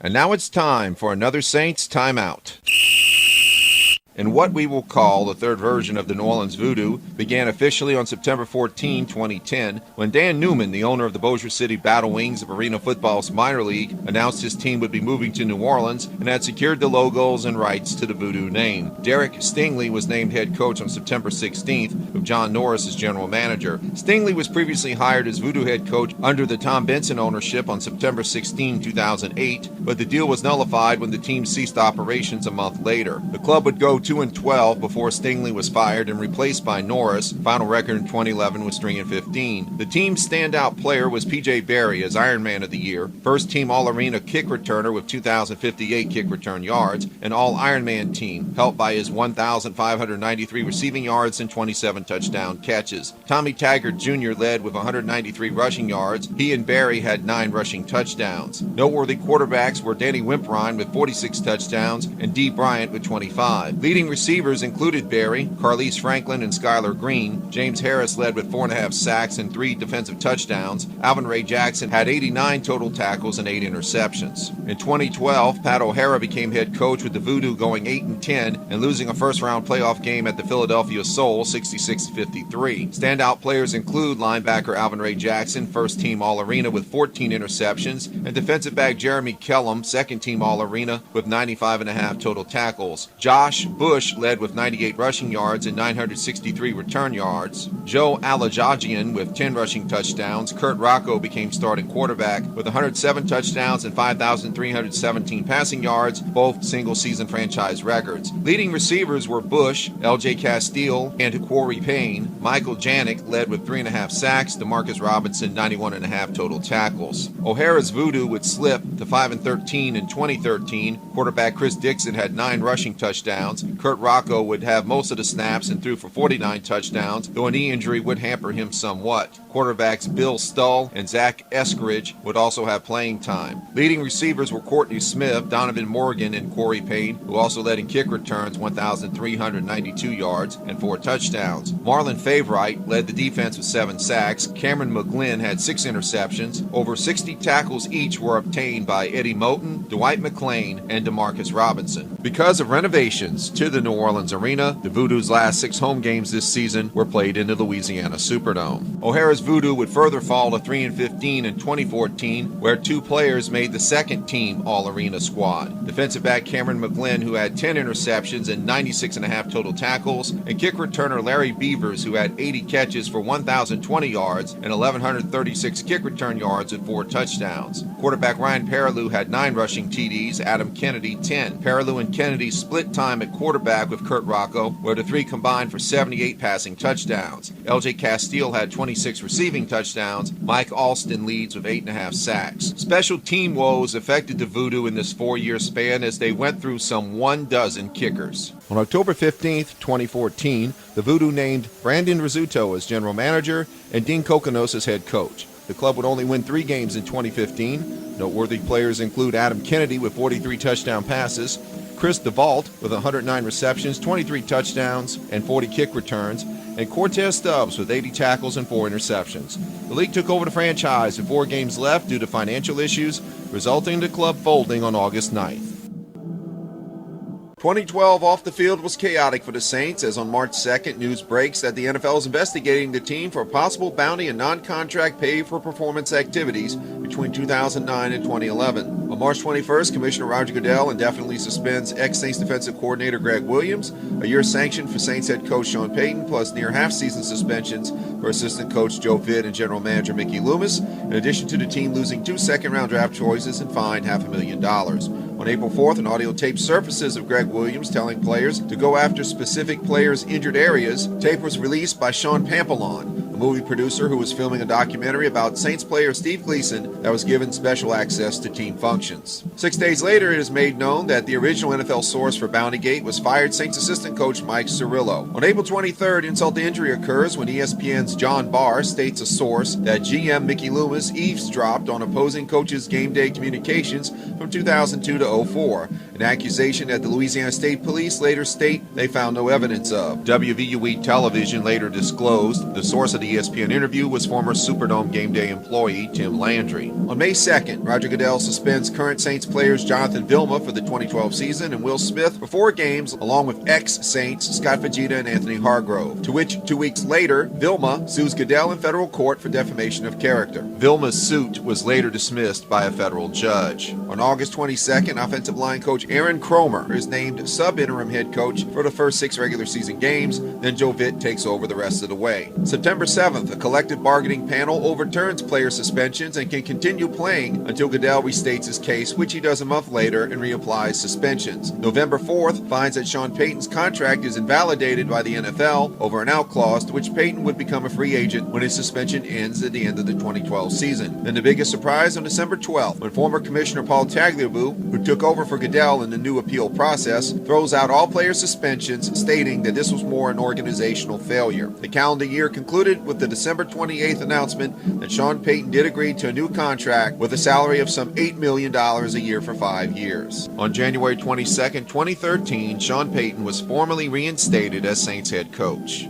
And now it's time for another Saints timeout. And what we will call the third version of the New Orleans Voodoo began officially on September 14, 2010, when Dan Newman, the owner of the Bossier City Battle Wings of Arena Football's minor league, announced his team would be moving to New Orleans and had secured the logos and rights to the Voodoo name. Derek Stingley was named head coach on September 16th, with John Norris as general manager. Stingley was previously hired as Voodoo head coach under the Tom Benson ownership on September 16, 2008, but the deal was nullified when the team ceased operations a month later. The club would go 2-12 before Stingley was fired and replaced by Norris. Final record in 2011 was 3-15. The team's standout player was P.J. Barry as Ironman of the Year, first team All-Arena kick returner with 2,058 kick return yards, and All-Ironman team, helped by his 1,593 receiving yards and 27 touchdown catches. Tommy Taggart Jr. led with 193 rushing yards. He and Barry had 9 rushing touchdowns. Noteworthy quarterbacks were Danny Wimprine with 46 touchdowns and D. Bryant with 25. Leading receivers included Barry, Carlise Franklin, and Skylar Green. James Harris led with 4.5 sacks and 3 defensive touchdowns. Alvin Ray Jackson had 89 total tackles and 8 interceptions. In 2012, Pat O'Hara became head coach with the Voodoo going 8-10 and losing a first-round playoff game at the Philadelphia Soul 66-53. Standout players include linebacker Alvin Ray Jackson, first-team All-Arena with 14 interceptions, and defensive back Jeremy Kellum, second-team All-Arena with 95.5 total tackles. Josh Bush led with 98 rushing yards and 963 return yards. Joe Alajajian with 10 rushing touchdowns. Kurt Rocco became starting quarterback with 107 touchdowns and 5,317 passing yards, both single-season franchise records. Leading receivers were Bush, L.J. Castile, and Corey Payne. Michael Janik led with 3.5 sacks. DeMarcus Robinson, 91.5 total tackles. O'Hara's Voodoo would slip to 5-13 in 2013. Quarterback Chris Dixon had 9 rushing touchdowns. Kurt Rocco would have most of the snaps and threw for 49 touchdowns, though a knee injury would hamper him somewhat. Quarterbacks Bill Stull and Zach Eskridge would also have playing time. Leading receivers were Courtney Smith, Donovan Morgan, and Corey Payne, who also led in kick returns, 1,392 yards and 4 touchdowns. Marlon Favorite led the defense with 7 sacks. Cameron McGlynn had 6 interceptions. Over 60 tackles each were obtained by Eddie Moten, Dwight McClain, and DeMarcus Robinson. Because of renovations to the New Orleans Arena, the Voodoo's last 6 home games this season were played in the Louisiana Superdome. O'Hara's Voodoo would further fall to 3-15 in 2014, where 2 players made the second-team All-Arena squad. Defensive back Cameron McGlynn, who had 10 interceptions and 96.5 total tackles, and kick returner Larry Beavers, who had 80 catches for 1,020 yards and 1,136 kick return yards with 4 touchdowns. Quarterback Ryan Perilou had 9 rushing TDs, Adam Kennedy 10. Perilou and Kennedy split time at quarterback with Kurt Rocco, where the 3 combined for 78 passing touchdowns. L.J. Castile had 26 receiving touchdowns. Mike Alston leads with 8.5 sacks. Special team woes affected the Voodoo in this 4-year span as they went through some 12 kickers. On October 15th, 2014, the Voodoo named Brandon Rizzuto as general manager and Dean Kokonos as head coach. The club would only win 3 games in 2015. Noteworthy players include Adam Kennedy with 43 touchdown passes, Chris DeVault with 109 receptions, 23 touchdowns, and 40 kick returns, and Cortez Stubbs with 80 tackles and 4 interceptions. The league took over the franchise with 4 games left due to financial issues, resulting in the club folding on August 9th. 2012 off the field was chaotic for the Saints as on March 2nd, news breaks that the NFL is investigating the team for a possible bounty and non-contract pay for performance activities between 2009 and 2011. On March 21st, Commissioner Roger Goodell indefinitely suspends ex-Saints defensive coordinator Greg Williams, a year sanction for Saints head coach Sean Payton, plus near half-season suspensions for assistant coach Joe Vitt and general manager Mickey Loomis, in addition to the team losing 2 second-round draft choices and fined $500,000. On April 4th, an audio tape surfaces of Greg Williams telling players to go after specific players' injured areas. Tape was released by Sean Pampelon, a movie producer who was filming a documentary about Saints player Steve Gleason that was given special access to team functions. 6 days later, it is made known that the original NFL source for Bountygate was fired Saints assistant coach Mike Cirillo. On April 23rd, insult to injury occurs when ESPN's John Barr states a source that GM Mickey Loomis eavesdropped on opposing coaches' game day communications from 2002 to 2004, an accusation that the Louisiana State Police later state they found no evidence of. WVUE television later disclosed the source of the ESPN interview was former Superdome Game Day employee Tim Landry. On May 2nd, Roger Goodell suspends current Saints players Jonathan Vilma for the 2012 season and Will Smith for 4 games, along with ex-Saints Scott Fajita and Anthony Hargrove, to which 2 weeks later, Vilma sues Goodell in federal court for defamation of character. Vilma's suit was later dismissed by a federal judge. On August 22nd, offensive line coach Aaron Cromer is named sub-interim head coach for the first 6 regular season games, then Joe Vitt takes over the rest of the way. September 7th, a collective bargaining panel overturns player suspensions and can continue playing until Goodell restates his case, which he does a month later and reapplies suspensions. November 4th finds that Sean Payton's contract is invalidated by the NFL over an out clause to which Payton would become a free agent when his suspension ends at the end of the 2012 season. Then the biggest surprise on December 12th, when former Commissioner Paul Tagliabue, who took over for Goodell in the new appeal process, throws out all player suspensions, stating that this was more an organizational failure. The calendar year concluded with the December 28th announcement that Sean Payton did agree to a new contract with a salary of some $8 million a year for 5 years. On January 22nd, 2013, Sean Payton was formally reinstated as Saints head coach.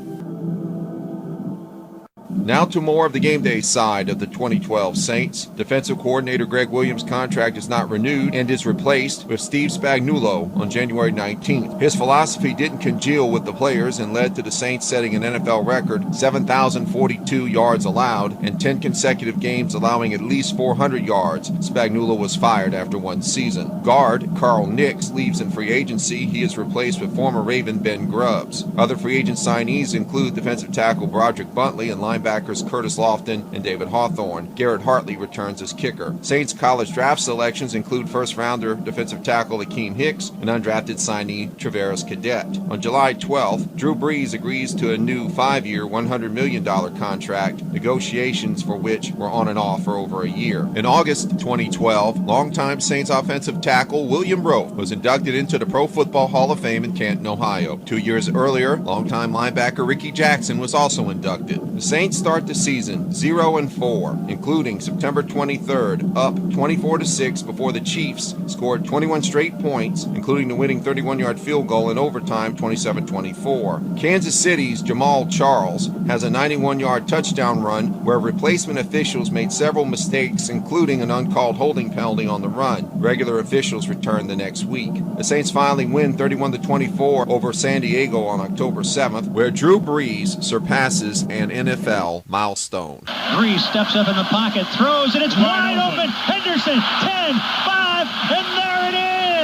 Now to more of the game day side of the 2012 Saints. Defensive coordinator Greg Williams' contract is not renewed and is replaced with Steve Spagnuolo on January 19th. His philosophy didn't congeal with the players and led to the Saints setting an NFL record 7,042 yards allowed and 10 consecutive games allowing at least 400 yards. Spagnuolo was fired after 1 season. Guard Carl Nix leaves in free agency. He is replaced with former Raven Ben Grubbs. Other free agent signees include defensive tackle Broderick Buntley and linebackers Curtis Lofton and David Hawthorne. Garrett Hartley returns as kicker. Saints college draft selections include first-rounder defensive tackle Akeem Hicks and undrafted signee Travaris Cadet. On July 12th, Drew Brees agrees to a new 5-year, $100 million contract, negotiations for which were on and off for over a year. In August 2012, longtime Saints offensive tackle William Rote was inducted into the Pro Football Hall of Fame in Canton, Ohio. 2 years earlier, longtime linebacker Ricky Jackson was also inducted. The Saints start the season 0-4, including September 23rd, up 24-6 before the Chiefs scored 21 straight points, including the winning 31-yard field goal in overtime, 27-24. Kansas City's Jamal Charles has a 91-yard touchdown run where replacement officials made several mistakes, including an uncalled holding penalty on the run. Regular officials returned the next week. The Saints finally win 31-24 over San Diego on October 7th, where Drew Brees surpasses an NFL milestone. Brees steps up in the pocket, throws, and it's wide open. Henderson, 10, 5, and there it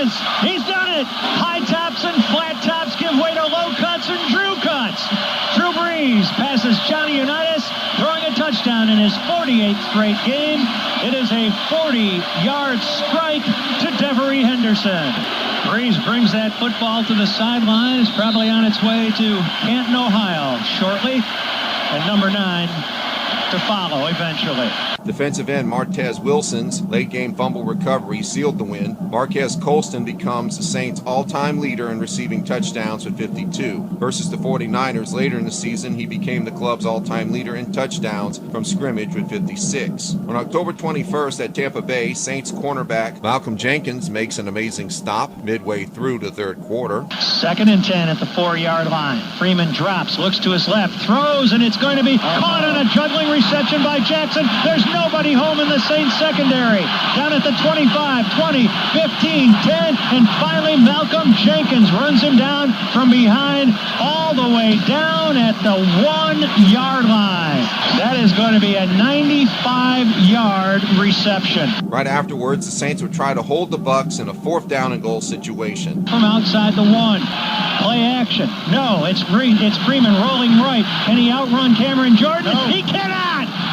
is. He's done it. High tops and flat tops give way to low cuts and Drew cuts. Drew Brees passes Johnny Unitas, throwing a touchdown in his 48th straight game. It is a 40-yard strike to Devery Henderson. Brees brings that football to the sideline. It's probably on its way to Canton, Ohio shortly. And number 9 to follow eventually. Defensive end Martez Wilson's late-game fumble recovery sealed the win. Marquez Colston becomes the Saints' all-time leader in receiving touchdowns with 52. Versus the 49ers later in the season, he became the club's all-time leader in touchdowns from scrimmage with 56. On October 21st at Tampa Bay, Saints cornerback Malcolm Jenkins makes an amazing stop midway through the third quarter. 2nd and 10 at the 4-yard line. Freeman drops, looks to his left, throws, and it's going to be caught on a juggling reception by Jackson. There's nobody home in the Saints secondary. Down at the 25, 20, 15, 10, and finally Malcolm Jenkins runs him down from behind all the way down at the 1-yard line. That is going to be a 95-yard reception. Right afterwards, the Saints would try to hold the Bucs in a 4th down and goal situation. From outside the 1. Play action. No, it's Freeman rolling right. Can he outrun Cameron Jordan? No. He cannot!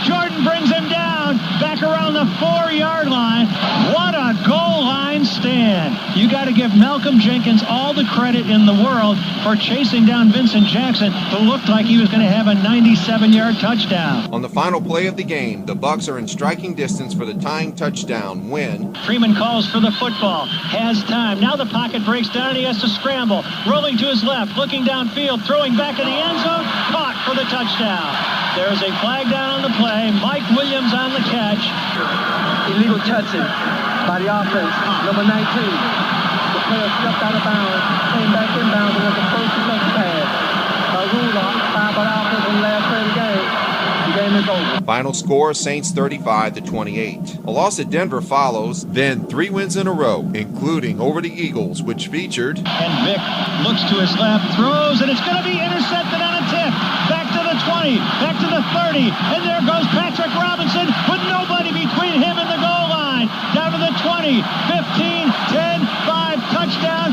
Jordan brings him down back around the 4-yard line. What a goal line stand. You got to give Malcolm Jenkins all the credit in the world for chasing down Vincent Jackson, who looked like he was going to have a 97-yard touchdown. On the final play of the game, the Bucs are in striking distance for the tying touchdown when Freeman calls for the football, has time. Now the pocket breaks down, he has to scramble. Rolling to his left, looking downfield, throwing back in the end zone, caught for the touchdown. There's a flag down on the play. Mike Williams on the catch. Illegal touching by the offense, number 19. The player stepped out of bounds, came back inbounds, and was a first and second pass. A rule on 5 by the offense on the last play of the game. game is over. Final score, Saints 35-28. A loss at Denver follows, then 3 wins in a row, including over the Eagles, which featured... And Vic looks to his left, throws, and it's going to be intercepted on a tip. Back to the 20, back to the 30, and there goes Patrick Robinson with nobody between him and the goal line. Down to the 20, 15, 10, 5, touchdown.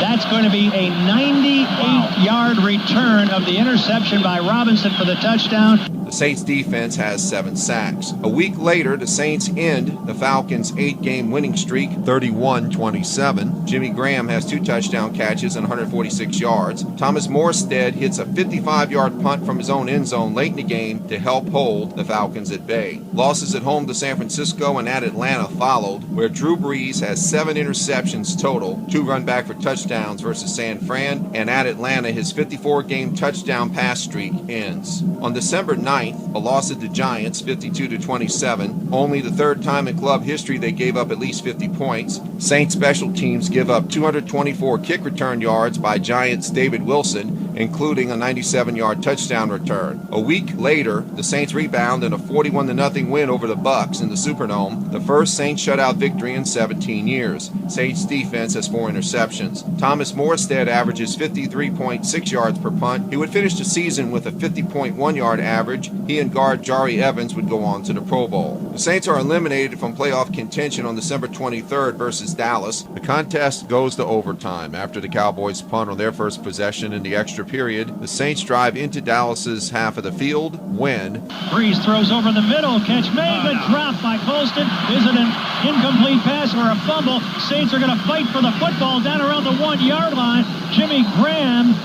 That's going to be a 98-yard return of the interception by Robinson for the touchdown. The Saints defense has 7 sacks. A week later, the Saints end the Falcons' 8-game winning streak, 31-27. Jimmy Graham has 2 touchdown catches and 146 yards. Thomas Morstead hits a 55-yard punt from his own end zone late in the game to help hold the Falcons at bay. Losses at home to San Francisco and at Atlanta followed, where Drew Brees has 7 interceptions total, 2 run back for touchdowns versus San Fran, and at Atlanta his 54-game touchdown pass streak ends. On December 9th, a loss at the Giants, 52-27. Only the 3rd time in club history they gave up at least 50 points. Saints special teams give up 224 kick return yards by Giants' David Wilson, including a 97-yard touchdown return. A week later, the Saints rebound in a 41-0 win over the Bucs in the Superdome, the first Saints shutout victory in 17 years. Saints defense has 4 interceptions. Thomas Morstead averages 53.6 yards per punt. He would finish the season with a 50.1-yard average. He and guard Jari Evans would go on to the Pro Bowl. The Saints are eliminated from playoff contention on December 23rd versus Dallas. The contest goes to overtime. After the Cowboys punt on their first possession in the extra period, the Saints drive into Dallas's half of the field when... Brees throws over the middle, catch made, but dropped by Colston. Is it an incomplete pass or a fumble? Saints are going to fight for the football down around the 1-yard line. Jimmy Graham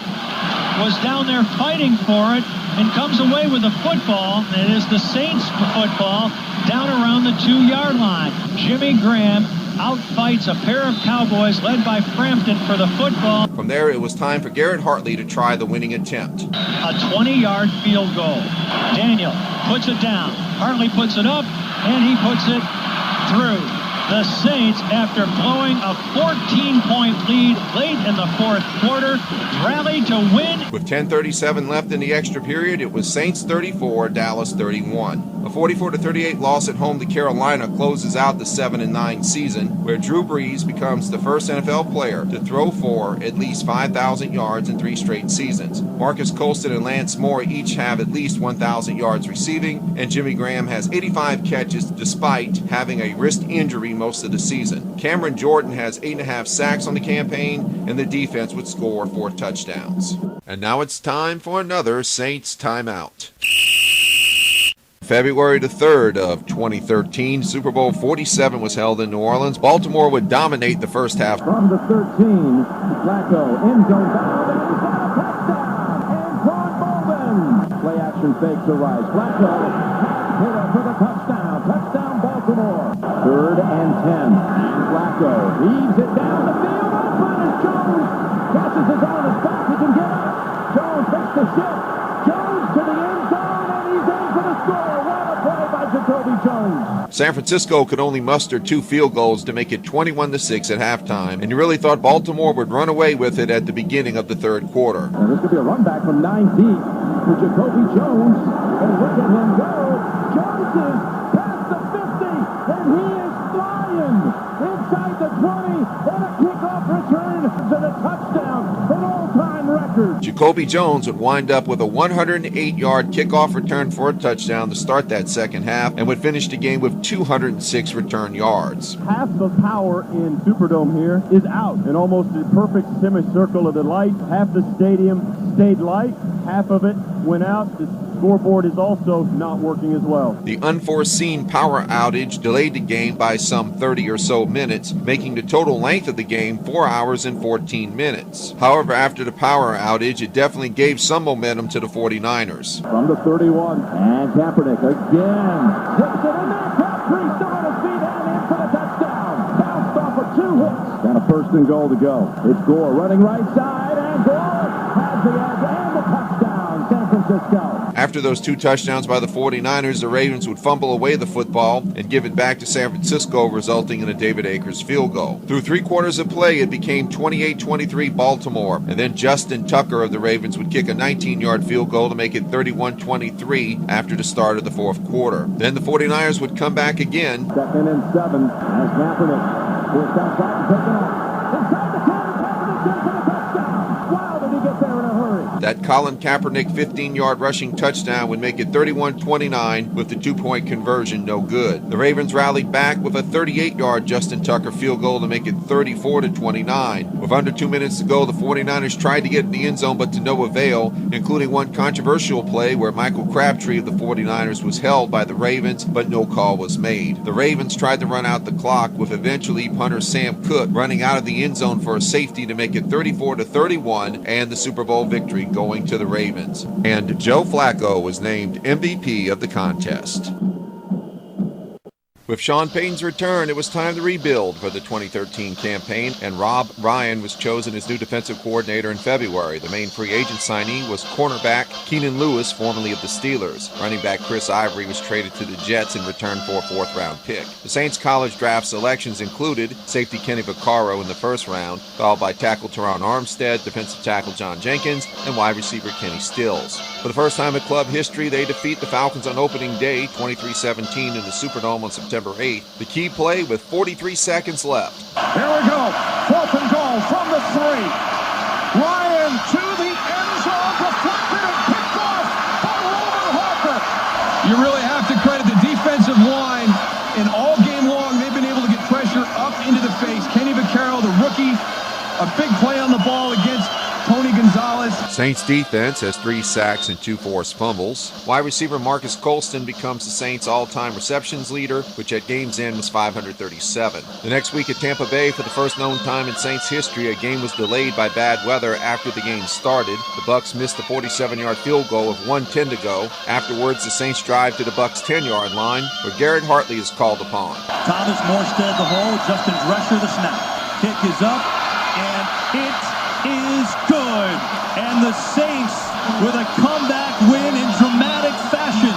was down there fighting for it and comes away with the football. It is the Saints football down around the 2-yard line. Jimmy Graham outfights a pair of Cowboys led by Frampton for the football. From there, it was time for Garrett Hartley to try the winning attempt. A 20-yard field goal. Daniel puts it down. Hartley puts it up, and he puts it through. The Saints, after blowing a 14-point lead late in the 4th quarter, rallied to win. With 10:37 left in the extra period, it was Saints 34, Dallas 31. A 44-38 loss at home to Carolina closes out the 7-9 season, where Drew Brees becomes the first NFL player to throw for at least 5,000 yards in 3 straight seasons. Marcus Colston and Lance Moore each have at least 1,000 yards receiving, and Jimmy Graham has 85 catches despite having a wrist injury most of the season. Cameron Jordan has 8.5 sacks on the campaign, and the defense would score 4 touchdowns. And now it's time for another Saints timeout. February the 3rd of 2013, Super Bowl 47 was held in New Orleans. Baltimore would dominate the first half. From the 13, Flacco, end zone bound, and he's got a touchdown. Antoine Bowman. Play action fake to Rice. Flacco, hit it for the touchdown. Touchdown Baltimore. 3rd and 10. And Flacco heaves it down the field. Open is Jones. Catches his own as fast as he can get up. Jones makes the shift. Jones to the end zone, and he's in for the score. What a play by Jacoby Jones. San Francisco could only muster 2 field goals to make it 21-6 at halftime, and you really thought Baltimore would run away with it at the beginning of the 3rd quarter. And this could be a run back from 9 deep for Jacoby Jones. And look at him go. Jones is past the 50, and he is flying inside the 20, and a kickoff return to the touchdown, an all-time record. Jacoby Jones would wind up with a 108-yard kickoff return for a touchdown to start that second half, and would finish the game with 206 return yards. Half the power in Superdome here is out in almost a perfect semicircle of the light. Half the stadium stayed light, half of it went out. The scoreboard is also not working as well. The unforeseen power outage delayed the game by some 30 or so minutes, making the total length of the game 4 hours and 14 minutes. However, after the power outage, it definitely gave some momentum to the 49ers. From the 31, and Kaepernick again. Hits it in there. Crabtree still on his feet and in for the touchdown. Bounced off of 2 hits. Got a 1st and goal to go. It's Gore running right side, and Gore has the edge and the touchdown. San Francisco. After those 2 touchdowns by the 49ers, the Ravens would fumble away the football and give it back to San Francisco, resulting in a David Akers field goal. Through 3 quarters of play, it became 28-23 Baltimore, and then Justin Tucker of the Ravens would kick a 19-yard field goal to make it 31-23 after the start of the 4th quarter. Then the 49ers would come back again. 2nd and 7 as Kaepernick forced outside and taken off. Inside the 10, Kaepernick in for the touchdown. Wow, did he get there in a hurry. That Colin Kaepernick 15-yard rushing touchdown would make it 31-29 with the 2-point conversion no good. The Ravens rallied back with a 38-yard Justin Tucker field goal to make it 34-29. With under 2 minutes to go, the 49ers tried to get in the end zone but to no avail, including one controversial play where Michael Crabtree of the 49ers was held by the Ravens, but no call was made. The Ravens tried to run out the clock, with eventually punter Sam Cook running out of the end zone for a safety to make it 34-31 and the Super Bowl victory going to the Ravens. And Joe Flacco was named MVP of the contest. With Sean Payton's return, it was time to rebuild for the 2013 campaign, and Rob Ryan was chosen as new defensive coordinator in February. The main free agent signee was cornerback Keenan Lewis, formerly of the Steelers. Running back Chris Ivory was traded to the Jets in return for a 4th-round pick. The Saints college draft selections included safety Kenny Vaccaro in the 1st round, followed by tackle Teron Armstead, defensive tackle John Jenkins, and wide receiver Kenny Stills. For the first time in club history, they defeat the Falcons on opening day, 23-17 in the Superdome on September 8th. The key play with 43 seconds left. Here we go. 4th and goal from the 3. Ryan to the end zone, deflected and picked off by Roman Harper. You really have to credit the defensive line. And all game long, they've been able to get pressure up into the face. Kenny Vaccaro, the rookie, a big play on the ball against Tony Gonzalez. Saints defense has 3 sacks and 2 forced fumbles. Wide receiver Marcus Colston becomes the Saints' all-time receptions leader, which at game's end was 537. The next week at Tampa Bay, for the first known time in Saints history, a game was delayed by bad weather after the game started. The Bucs missed the 47-yard field goal with 1:10 to go. Afterwards, the Saints drive to the Bucs' 10-yard line, where Garrett Hartley is called upon. Thomas Morstead the hold, Justin Drescher the snap. Kick is up, and it is good. And the Saints with a comeback win in dramatic fashion.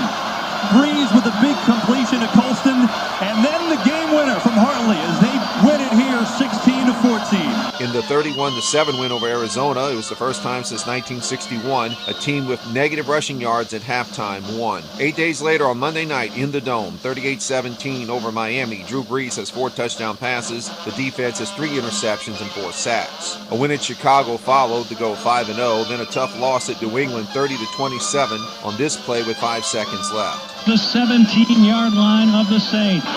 Brees with a big completion to Colston, and then the game winner from Hartley as they win it here 16-14. In the 31-7 win over Arizona, it was the first time since 1961 a team with negative rushing yards at halftime won. 8 days later on Monday night in the Dome, 38-17 over Miami, Drew Brees has 4 touchdown passes. The defense has 3 interceptions and 4 sacks. A win in Chicago followed to go 5-0, then a tough loss at New England 30-27 on this play with 5 seconds left. The 17-yard line of the Saints.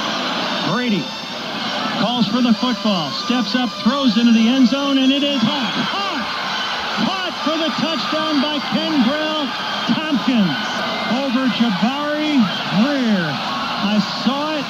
Brady calls for the football, steps up, throws into the end zone, and it is caught for the touchdown by Kenbrell Tompkins over Jabari Greer. I saw it,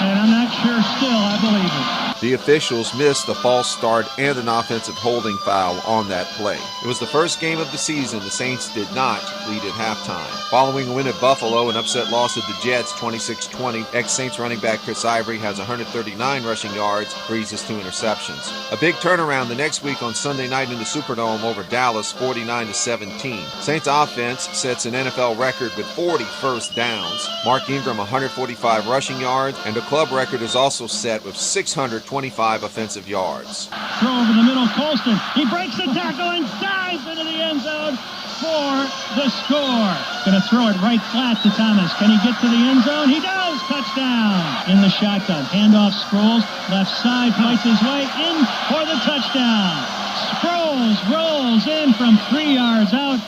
and I'm not sure still I believe it. The officials missed a false start and an offensive holding foul on that play. It was the first game of the season the Saints did not lead at halftime. Following a win at Buffalo, an upset loss at the Jets 26-20, ex-Saints running back Chris Ivory has 139 rushing yards, Brees has 2 interceptions. A big turnaround the next week on Sunday night in the Superdome over Dallas 49-17. Saints offense sets an NFL record with 40 first downs. Mark Ingram 145 rushing yards, and a club record is also set with 625 offensive yards. Throw over the middle, Colston. He breaks the tackle and dives into the end zone for the score. Going to throw it right flat to Thomas. Can he get to the end zone? He does! Touchdown! In the shotgun. Handoff Sproles. Left side fights his way in for the touchdown. Sproles rolls in from 3 yards out.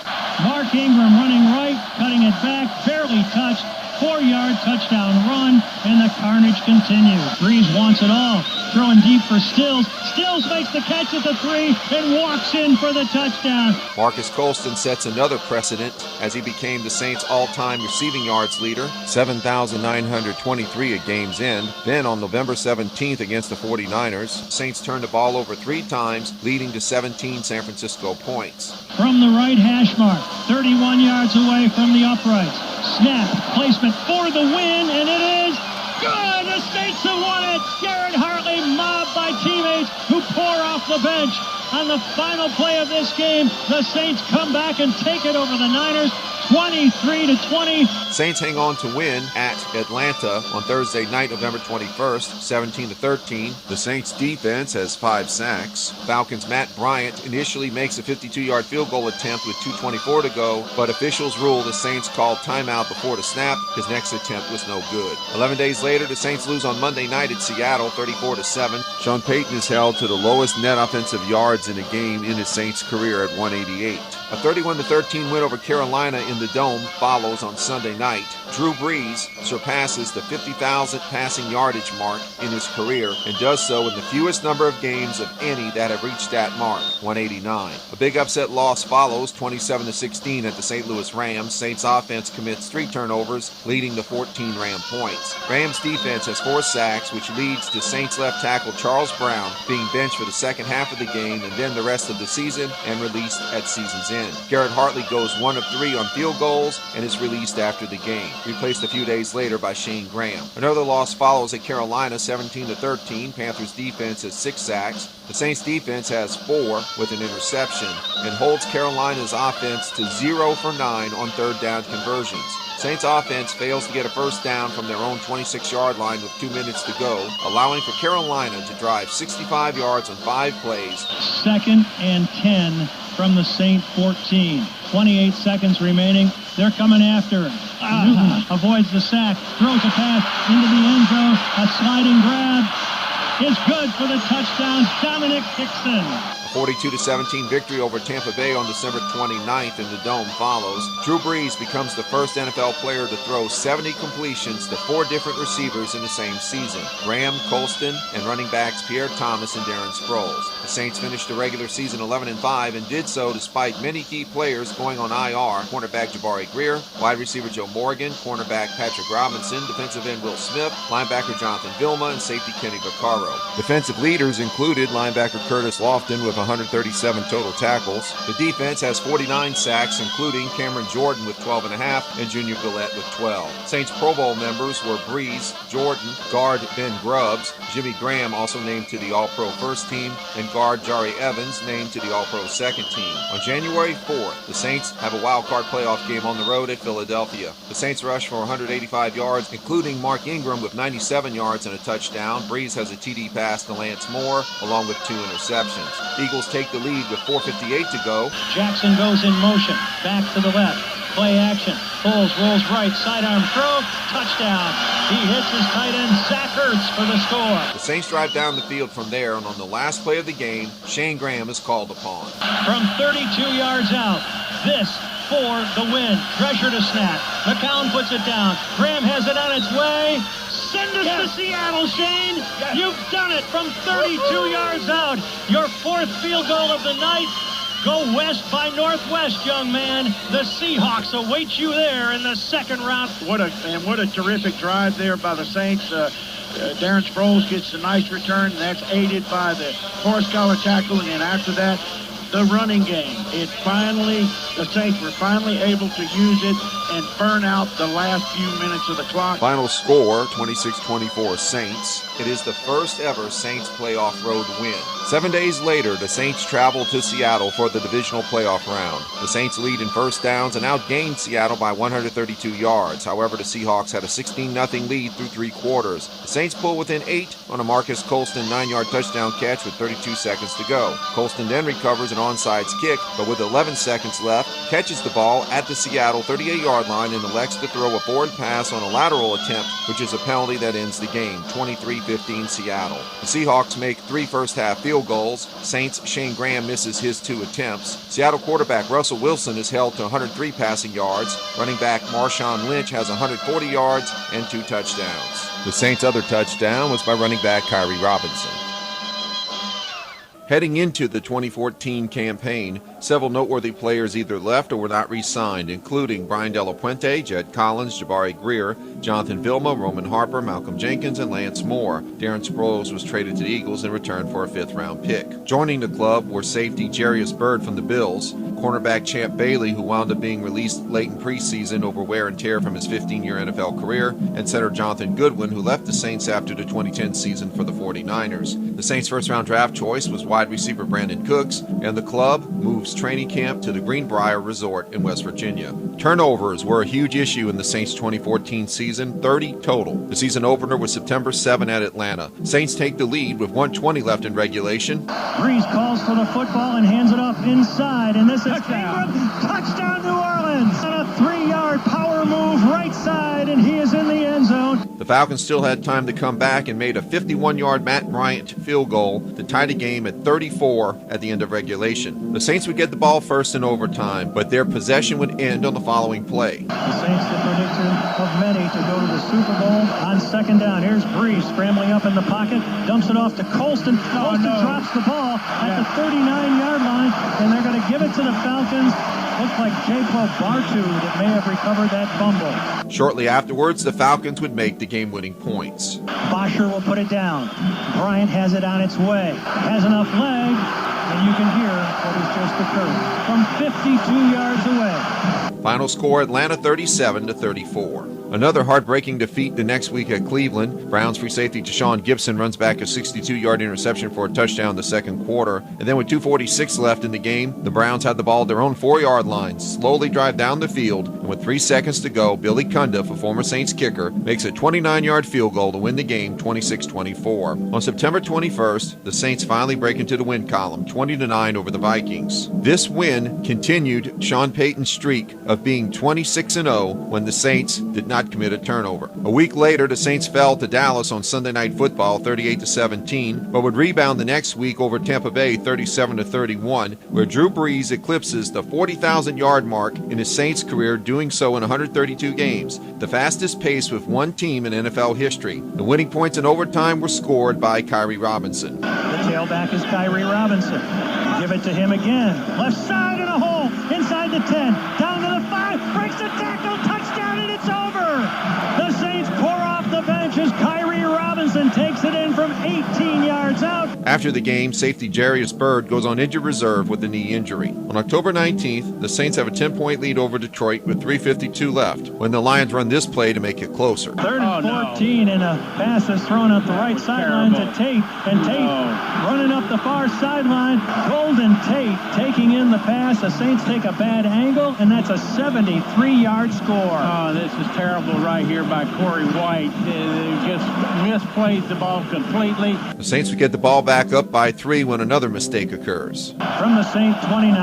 Mark Ingram running right, cutting it back, barely touched. 4-yard touchdown run, and the carnage continues. Brees wants it all. Throwing deep for Stills. Stills makes the catch at the 3 and walks in for the touchdown. Marcus Colston sets another precedent as he became the Saints' all-time receiving yards leader, 7,923 at game's end. Then on November 17th against the 49ers, Saints turned the ball over 3 times, leading to 17 San Francisco points. From the right hash mark, 31 yards away from the uprights. Snap, placement for the win, and it is good! The Saints have won it! Garrett Hartley mobbed by teammates who pour off the bench. On the final play of this game, the Saints come back and take it over the Niners, 23-20. Saints hang on to win at Atlanta on Thursday night, November 21st, 17-13. The Saints defense has 5 sacks. Falcons' Matt Bryant initially makes a 52-yard field goal attempt with 2:24 to go, but officials rule the Saints called timeout before the snap. His next attempt was no good. 11 days later, the Saints lose on Monday night at Seattle, 34-7. Sean Payton is held to the lowest net offensive yards in a game in his Saints career at 188. A 31-13 win over Carolina in the Dome follows on Sunday night. Drew Brees surpasses the 50,000 passing yardage mark in his career and does so in the fewest number of games of any that have reached that mark, 189. A big upset loss follows, 27-16 at the St. Louis Rams. Saints offense commits 3 turnovers, leading to 14 Ram points. Rams defense has 4 sacks, which leads to Saints left tackle Charles Brown being benched for the second half of the game and then the rest of the season and released at season's end. Garrett Hartley goes 1 of 3 on field goals and is released after the game, replaced a few days later by Shane Graham. Another loss follows at Carolina, 17-13. Panthers defense has 6 sacks. The Saints defense has 4 with an interception and holds Carolina's offense to 0 for 9 on third down conversions. Saints offense fails to get a first down from their own 26-yard line with 2 minutes to go, allowing for Carolina to drive 65 yards on 5 plays. 2nd and 10 from the Saint 14. 28 seconds remaining. They're coming after. Newton avoids the sack, throws a pass into the end zone. A sliding grab is good for the touchdown. Dominic Dixon. A 42-17 victory over Tampa Bay on December 29th in the Dome follows. Drew Brees becomes the first NFL player to throw 70 completions to 4 different receivers in the same season: Graham, Colston, and running backs Pierre Thomas and Darren Sproles. The Saints finished the regular season 11-5 and did so despite many key players going on IR: cornerback Jabari Greer, wide receiver Joe Morgan, cornerback Patrick Robinson, defensive end Will Smith, linebacker Jonathan Vilma, and safety Kenny Vaccaro. Defensive leaders included linebacker Curtis Lofton with 137 total tackles. The defense has 49 sacks, including Cameron Jordan with 12.5 and Junior Gillette with 12. Saints Pro Bowl members were Brees, Jordan, guard Ben Grubbs, Jimmy Graham also named to the All-Pro first team, and guard Jari Evans named to the All-Pro second team. On January 4th, the Saints have a wild card playoff game on the road at Philadelphia. The Saints rush for 185 yards, including Mark Ingram with 97 yards and a touchdown. Brees has a TD pass to Lance Moore, along with 2 interceptions. Eagles take the lead with 4:58 to go. Jackson goes in motion, back to the left, play action, pulls, rolls right, sidearm throw, touchdown. He hits his tight end, Zach Ertz, for the score. The Saints drive down the field from there, and on the last play of the game, Shane Graham is called upon. From 32 yards out, this for the win. Pressure to snap. McCown puts it down. Graham has it on its way. Send us to Seattle, Shane. Yes. You've done it from 32 yards out. Your 4th field goal of the night. Go west by northwest, young man. The Seahawks await you there in the 2nd round. What a terrific drive there by the Saints. Darren Sproles gets a nice return, and that's aided by the horse collar tackle, and then after that, the running game. The Saints were finally able to use it and burn out the last few minutes of the clock. Final score, 26-24 Saints. It is the first ever Saints playoff road win. 7 days later, the Saints travel to Seattle for the divisional playoff round. The Saints lead in first downs and outgained Seattle by 132 yards. However, the Seahawks had a 16-0 lead through 3 quarters. The Saints pull within 8 on a Marcus Colston 9-yard touchdown catch with 32 seconds to go. Colston then recovers an onside kick, but with 11 seconds left, catches the ball at the Seattle 38-yard line and elects to throw a forward pass on a lateral attempt, which is a penalty that ends the game, 23-15 Seattle. The Seahawks make 3 first-half field goals. Saints' Shane Graham misses his 2 attempts. Seattle quarterback Russell Wilson is held to 103 passing yards. Running back Marshawn Lynch has 140 yards and 2 touchdowns. The Saints' other touchdown was by running back Kyrie Robinson. Heading into the 2014 campaign, several noteworthy players either left or were not re-signed, including Brian De La Puente, Jed Collins, Jabari Greer, Jonathan Vilma, Roman Harper, Malcolm Jenkins, and Lance Moore. Darren Sproles was traded to the Eagles in return for a 5th-round pick. Joining the club were safety Jarius Byrd from the Bills, cornerback Champ Bailey, who wound up being released late in preseason over wear and tear from his 15-year NFL career, and center Jonathan Goodwin, who left the Saints after the 2010 season for the 49ers. The Saints' first-round draft choice was wide receiver Brandon Cooks, and the club moves training camp to the Greenbrier Resort in West Virginia. Turnovers were a huge issue in the Saints' 2014 season, 30 total. The season opener was September 7 at Atlanta. Saints take the lead with 1:20 left in regulation. Brees calls for the football and hands it off inside, and this is Ingram. Touchdown, New Orleans! On a 3-yard power move right side, and he is in the end zone. The Falcons still had time to come back and made a 51-yard Matt Bryant field goal to tie the game at 34 at the end of regulation. The Saints would get the ball first in overtime, but their possession would end on the following play. The Saints, the predictor of many to go to the Super Bowl on second down. Here's Brees scrambling up in the pocket, dumps it off to Colston. Colston drops the ball at the 39-yard line, and they're going to give it to the Falcons. Looks like J.P. Bartu that may have recovered that fumble. Shortly afterwards, the Falcons would make the game-winning points. Bosher will put it down. Bryant has it on its way. Has enough leg, and you can hear what has just occurred from 52 yards away. Final score, Atlanta 37-34. Another heartbreaking defeat the next week at Cleveland. Browns free safety Tashawn Gibson runs back a 62-yard interception for a touchdown in the second quarter. And then with 2:46 left in the game, the Browns had the ball at their own 4-yard line, slowly drive down the field, and with 3 seconds to go, Billy Cundiff, a former Saints kicker, makes a 29-yard field goal to win the game 26-24. On September 21st, the Saints finally break into the win column, 20-9 over the Vikings. This win continued Sean Payton's streak of being 26-0 when the Saints did not commit a turnover. A week later, the Saints fell to Dallas on Sunday Night Football 38-17, but would rebound the next week over Tampa Bay 37-31, where Drew Brees eclipses the 40,000-yard mark in his Saints career, doing so in 132 games, the fastest pace with one team in NFL history. The winning points in overtime were scored by Kyrie Robinson. The tailback is Kyrie Robinson. Give it to him again. Left side in a hole. Inside the 10. Down to the 5. Breaks the tackle. Touchdown, and it's over. The Saints pour off the bench as Kyrie Robinson takes it in from 18 yards out. After the game, safety Jarius Byrd goes on injured reserve with a knee injury. On October 19th, the Saints have a 10-point lead over Detroit with 3:52 left when the Lions run this play to make it closer. 3rd and 14, and a pass is thrown up the right sideline to Tate, and Tate running up the far sideline. Golden Tate taking in the pass. The Saints take a bad angle, and that's a 73-yard score. Oh, this is terrible right here by Corey White. They just misplayed the ball completely. The Saints would get the ball back up by 3 when another mistake occurs. From the Saint 29,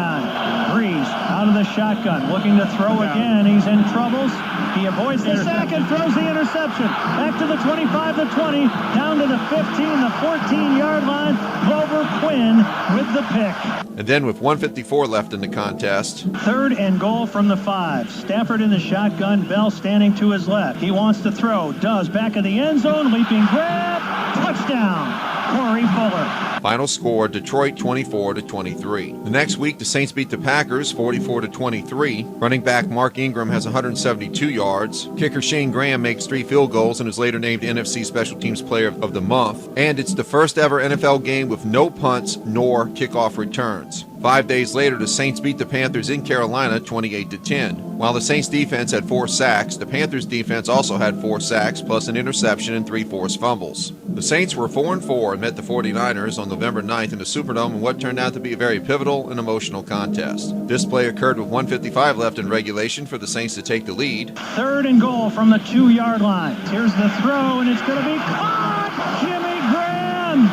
Brees out of the shotgun, looking to throw again. He's in troubles. He avoids the sack and throws the interception. Back to the 25, the 20, down to the 15, the 14-yard line. Glover Quinn with the pick. And then with 1:54 left in the contest, 3rd and goal from the 5. Stafford in the shotgun, Bell standing to his left. He wants to throw, does, back of the end zone, leaping grab, touchdown, Corey Fuller. final score, Detroit 24-23. The next week, the Saints beat the Packers 44-23. Running back Mark Ingram has 172 yards. Kicker Shane Graham makes 3 field goals and is later named NFC Special Teams Player of the Month. And it's the first ever NFL game with no punts nor kickoff returns. 5 days later, the Saints beat the Panthers in Carolina 28-10. While the Saints defense had 4 sacks, the Panthers defense also had 4 sacks plus an interception and 3 forced fumbles. The Saints were 4-4 and met the 49ers on November 9th in the Superdome in what turned out to be a very pivotal and emotional contest. This play occurred with 1:55 left in regulation for the Saints to take the lead. 3rd and goal from the 2-yard line. Here's the throw, and it's going to be caught! Jimmy Graham!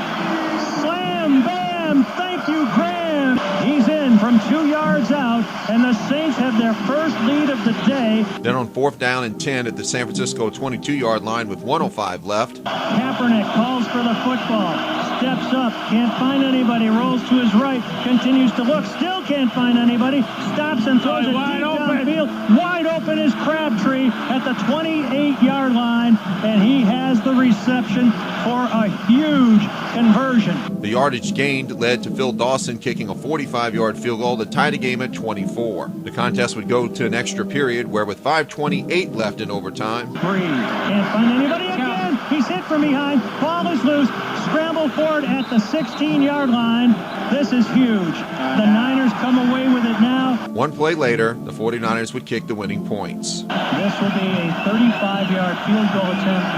Slam, bam! Thank you, Graham! He's in from 2 yards out, and the Saints have their first lead of the day. Then on 4th down and 10 at the San Francisco 22-yard line with 1:05 left. Kaepernick calls for the football. Steps up, can't find anybody, rolls to his right, continues to look, still can't find anybody, stops and throws it deep downfield. Wide open is Crabtree at the 28-yard line, and he has the reception for a huge conversion. The yardage gained led to Phil Dawson kicking a 45-yard field goal to tie the game at 24. The contest would go to an extra period where with 5:28 left in overtime. Brees can't find anybody again. He's hit from behind. Ball is loose. Scramble forward at the 16-yard line. This is huge. The Niners come away with it now. One play later, the 49ers would kick the winning points. This will be a 35-yard field goal attempt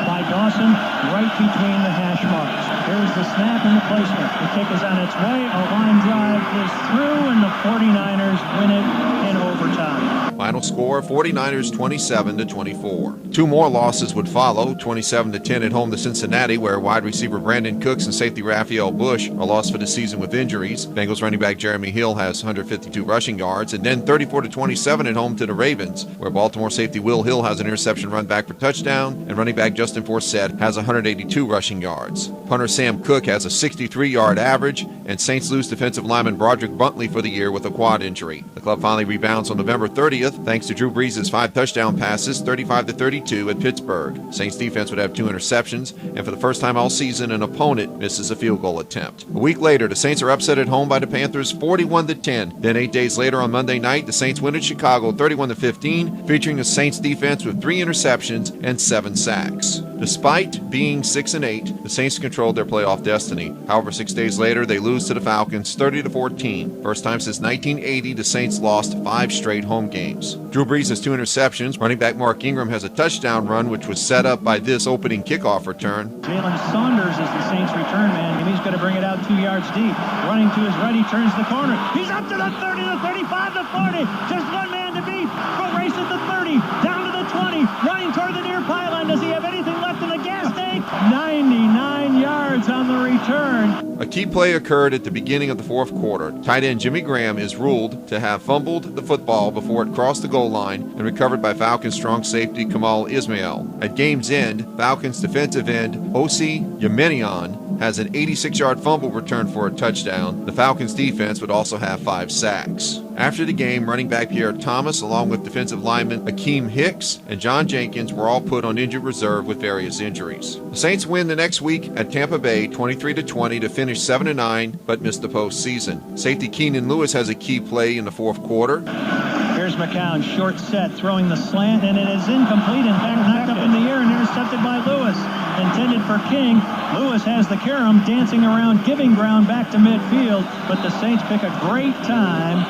by Dawson right between the hash marks. Here's the snap and the placement. The kick is on its way. A line drive is through, and the 49ers win it in overtime. Final score, 49ers 27-24. Two more losses would follow, 27-10 at home to Cincinnati, where wide receiver Brandon Cooks and safety Raphael Bush are lost for the season with injuries. Bengals running back Jeremy Hill has 152 rushing yards, and then 34-27 at home to the Ravens, where Baltimore safety Will Hill has an interception run back for touchdown, and running back Justin Forsett has 182 rushing yards. Punter Sam Cook has a 63-yard average, and Saints lose defensive lineman Broderick Buntley for the year with a quad injury. The club finally rebounds on November 30th thanks to Drew Brees' 5 touchdown passes, 35-32 at Pittsburgh. Saints defense would have 2 interceptions, and for the first time all season, an opponent misses a field goal attempt. A week later, the Saints are upset at home by the Panthers 41-10. Then 8 days later on Monday night, the Saints win at Chicago 31-15, featuring the Saints defense with 3 interceptions and 7 sacks. Despite being 6-8, the Saints controlled their playoff destiny. However, 6 days later, they lose to the Falcons 30-14. First time since 1980, the Saints lost 5 straight home games. Drew Brees has 2 interceptions. Running back Mark Ingram has a touchdown run, which was set up by this opening kickoff return. Jalen Saunders is the Saints return man, and he's going to bring it out 2 yards deep. Running to his right, he turns the corner. He's up to the 30, the 35, the 40. Just one man to beat. Go race at the 30, down to the 20, running toward the near pylon. Does he have anything left in the gas tank? 99 yards on the return. A key play occurred at the beginning of the fourth quarter. Tight end Jimmy Graham is ruled to have fumbled the football before it crossed the goal line and recovered by Falcons strong safety Kamal Ismail. At game's end, Falcons defensive end Osi Yemenian has an 86-yard fumble return for a touchdown. The Falcons defense would also have 5 sacks. After the game, running back Pierre Thomas, along with defensive lineman Akeem Hicks and John Jenkins, were all put on injured reserve with various injuries. The Saints win the next week at Tampa Bay 23-20 to finish 7-9, but missed the postseason. Safety Keenan Lewis has a key play in the fourth quarter. Here's McCown, short set, throwing the slant, and it is incomplete. In fact, knocked up in the air and intercepted by Lewis. Intended for King. Lewis has the carom, dancing around, giving ground back to midfield, but the Saints pick a great time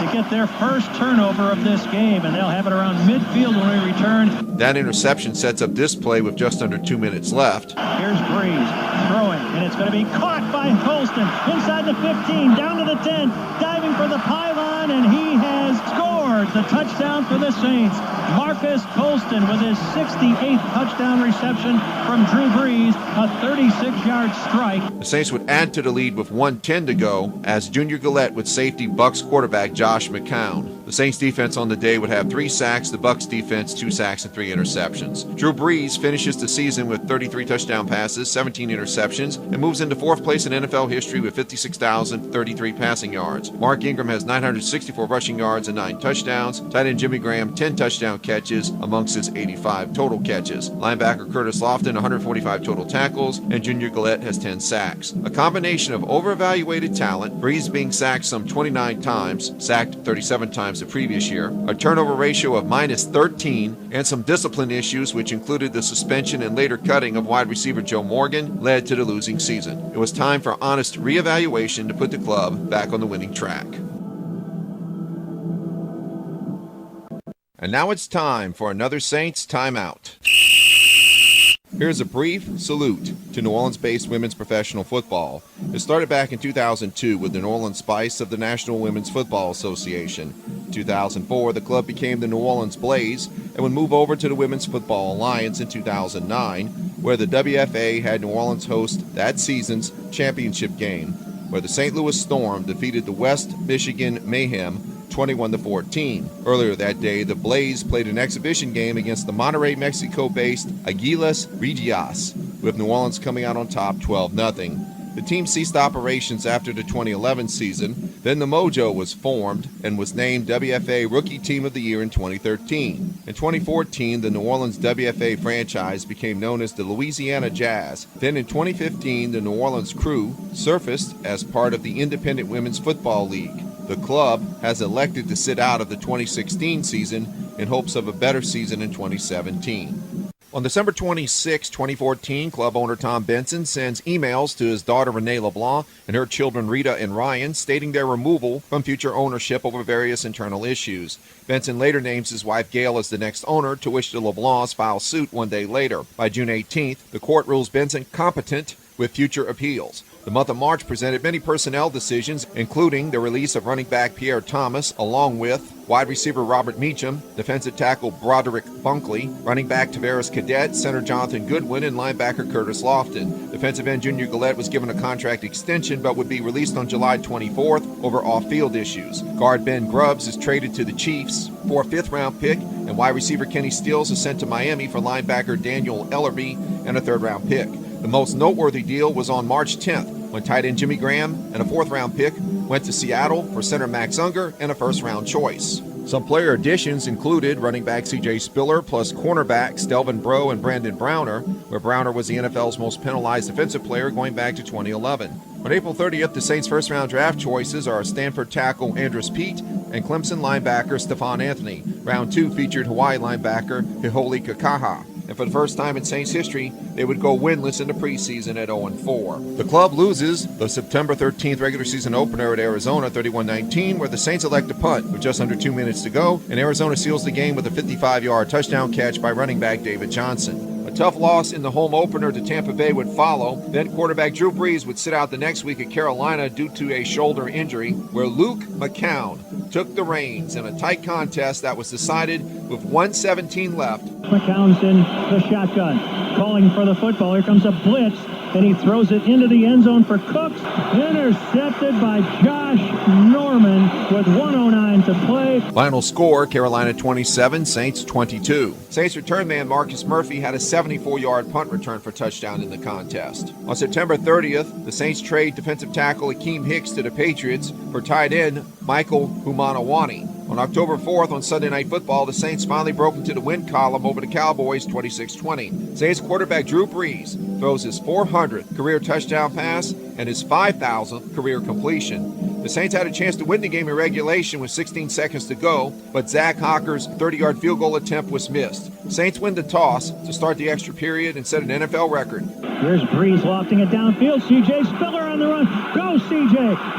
to get their first turnover of this game, and they'll have it around midfield when we return. That interception sets up this play with just under 2 minutes left. Here's Brees throwing, and it's going to be caught by Colston inside the 15, down to the 10, diving for the pylon, and he has scored the touchdown for the Saints. Marcus Colston with his 68th touchdown reception from Drew Brees, a 36-yard strike. The Saints would add to the lead with 1:10 to go as Junior Gillette with safety Bucks quarterback Josh McCown. The Saints defense on the day would have 3 sacks, the Bucks defense 2 sacks and 3 interceptions. Drew Brees finishes the season with 33 touchdown passes, 17 interceptions, and moves into 4th place in NFL history with 56,033 passing yards. Mark Ingram has 964 rushing yards and 9 touchdowns. Tight end Jimmy Graham 10 touchdown catches amongst his 85 total catches. Linebacker Curtis Lofton 145 total tackles, and Junior Gillette has 10 sacks. A combination of over-evaluated talent, Brees being sacked some 29 times, sacked 37 times the previous year, a turnover ratio of -13, and some discipline issues which included the suspension and later cutting of wide receiver Joe Morgan led to the losing season. It was time for honest reevaluation to put the club back on the winning track. And now it's time for another Saints timeout. Here's a brief salute to New Orleans-based women's professional football. It started back in 2002 with the New Orleans Spice of the National Women's Football Association. In 2004, the club became the New Orleans Blaze and would move over to the Women's Football Alliance in 2009, where the WFA had New Orleans host that season's championship game, where the St. Louis Storm defeated the West Michigan Mayhem 21-14. Earlier that day, the Blaze played an exhibition game against the Monterrey, Mexico-based Águilas Regias, with New Orleans coming out on top 12-0. The team ceased operations after the 2011 season. Then the Mojo was formed and was named WFA Rookie Team of the Year in 2013. In 2014, the New Orleans WFA franchise became known as the Louisiana Jazz. Then in 2015, the New Orleans Crew surfaced as part of the Independent Women's Football League. The club has elected to sit out of the 2016 season in hopes of a better season in 2017. On December 26, 2014, club owner Tom Benson sends emails to his daughter Renee LeBlanc and her children Rita and Ryan stating their removal from future ownership over various internal issues. Benson later names his wife Gail as the next owner, to which the LeBlancs file suit one day later. By June 18th, the court rules Benson competent with future appeals. The month of March presented many personnel decisions, including the release of running back Pierre Thomas, along with wide receiver Robert Meacham, defensive tackle Broderick Bunkley, running back Tavares Cadet, center Jonathan Goodwin, and linebacker Curtis Lofton. Defensive end Junior Gillette was given a contract extension but would be released on July 24th over off-field issues. Guard Ben Grubbs is traded to the Chiefs for a fifth-round pick, and wide receiver Kenny Stills is sent to Miami for linebacker Daniel Ellerby and a third-round pick. The most noteworthy deal was on March 10th, when tight end Jimmy Graham and a fourth-round pick went to Seattle for center Max Unger and a first-round choice. Some player additions included running back C.J. Spiller plus cornerbacks Delvin Breaux and Brandon Browner, where Browner was the NFL's most penalized defensive player going back to 2011. On April 30th, the Saints' first-round draft choices are Stanford tackle Andrus Peat and Clemson linebacker Stephon Anthony. Round 2 featured Hawaii linebacker Hiholi Kakaha. And for the first time in Saints history, they would go winless in the preseason at 0-4. The club loses the September 13th regular season opener at Arizona 31-19, where the Saints elect to punt with just under 2 minutes to go, and Arizona seals the game with a 55-yard touchdown catch by running back David Johnson. A tough loss in the home opener to Tampa Bay would follow. Then quarterback Drew Brees would sit out the next week at Carolina due to a shoulder injury, where Luke McCown took the reins in a tight contest that was decided with 1:17 left. McCown's in the shotgun, calling for the football. Here comes a blitz, and he throws it into the end zone for Cooks. Intercepted by Josh Norman with 1:09 to play. Final score, Carolina 27, Saints 22. Saints return man Marcus Murphy had a 74-yard punt return for touchdown in the contest. On September 30th, the Saints trade defensive tackle Akeem Hicks to the Patriots for tight end Michael Humanawani. On October 4th, on Sunday Night Football, the Saints finally broke into the win column over the Cowboys 26-20. Saints quarterback Drew Brees throws his 400th career touchdown pass and his 5,000th career completion. The Saints had a chance to win the game in regulation with 16 seconds to go, but Zach Hocker's 30-yard field goal attempt was missed. Saints win the toss to start the extra period and set an NFL record. Here's Brees lofting it downfield. C.J. Spiller on the run. Go, C.J.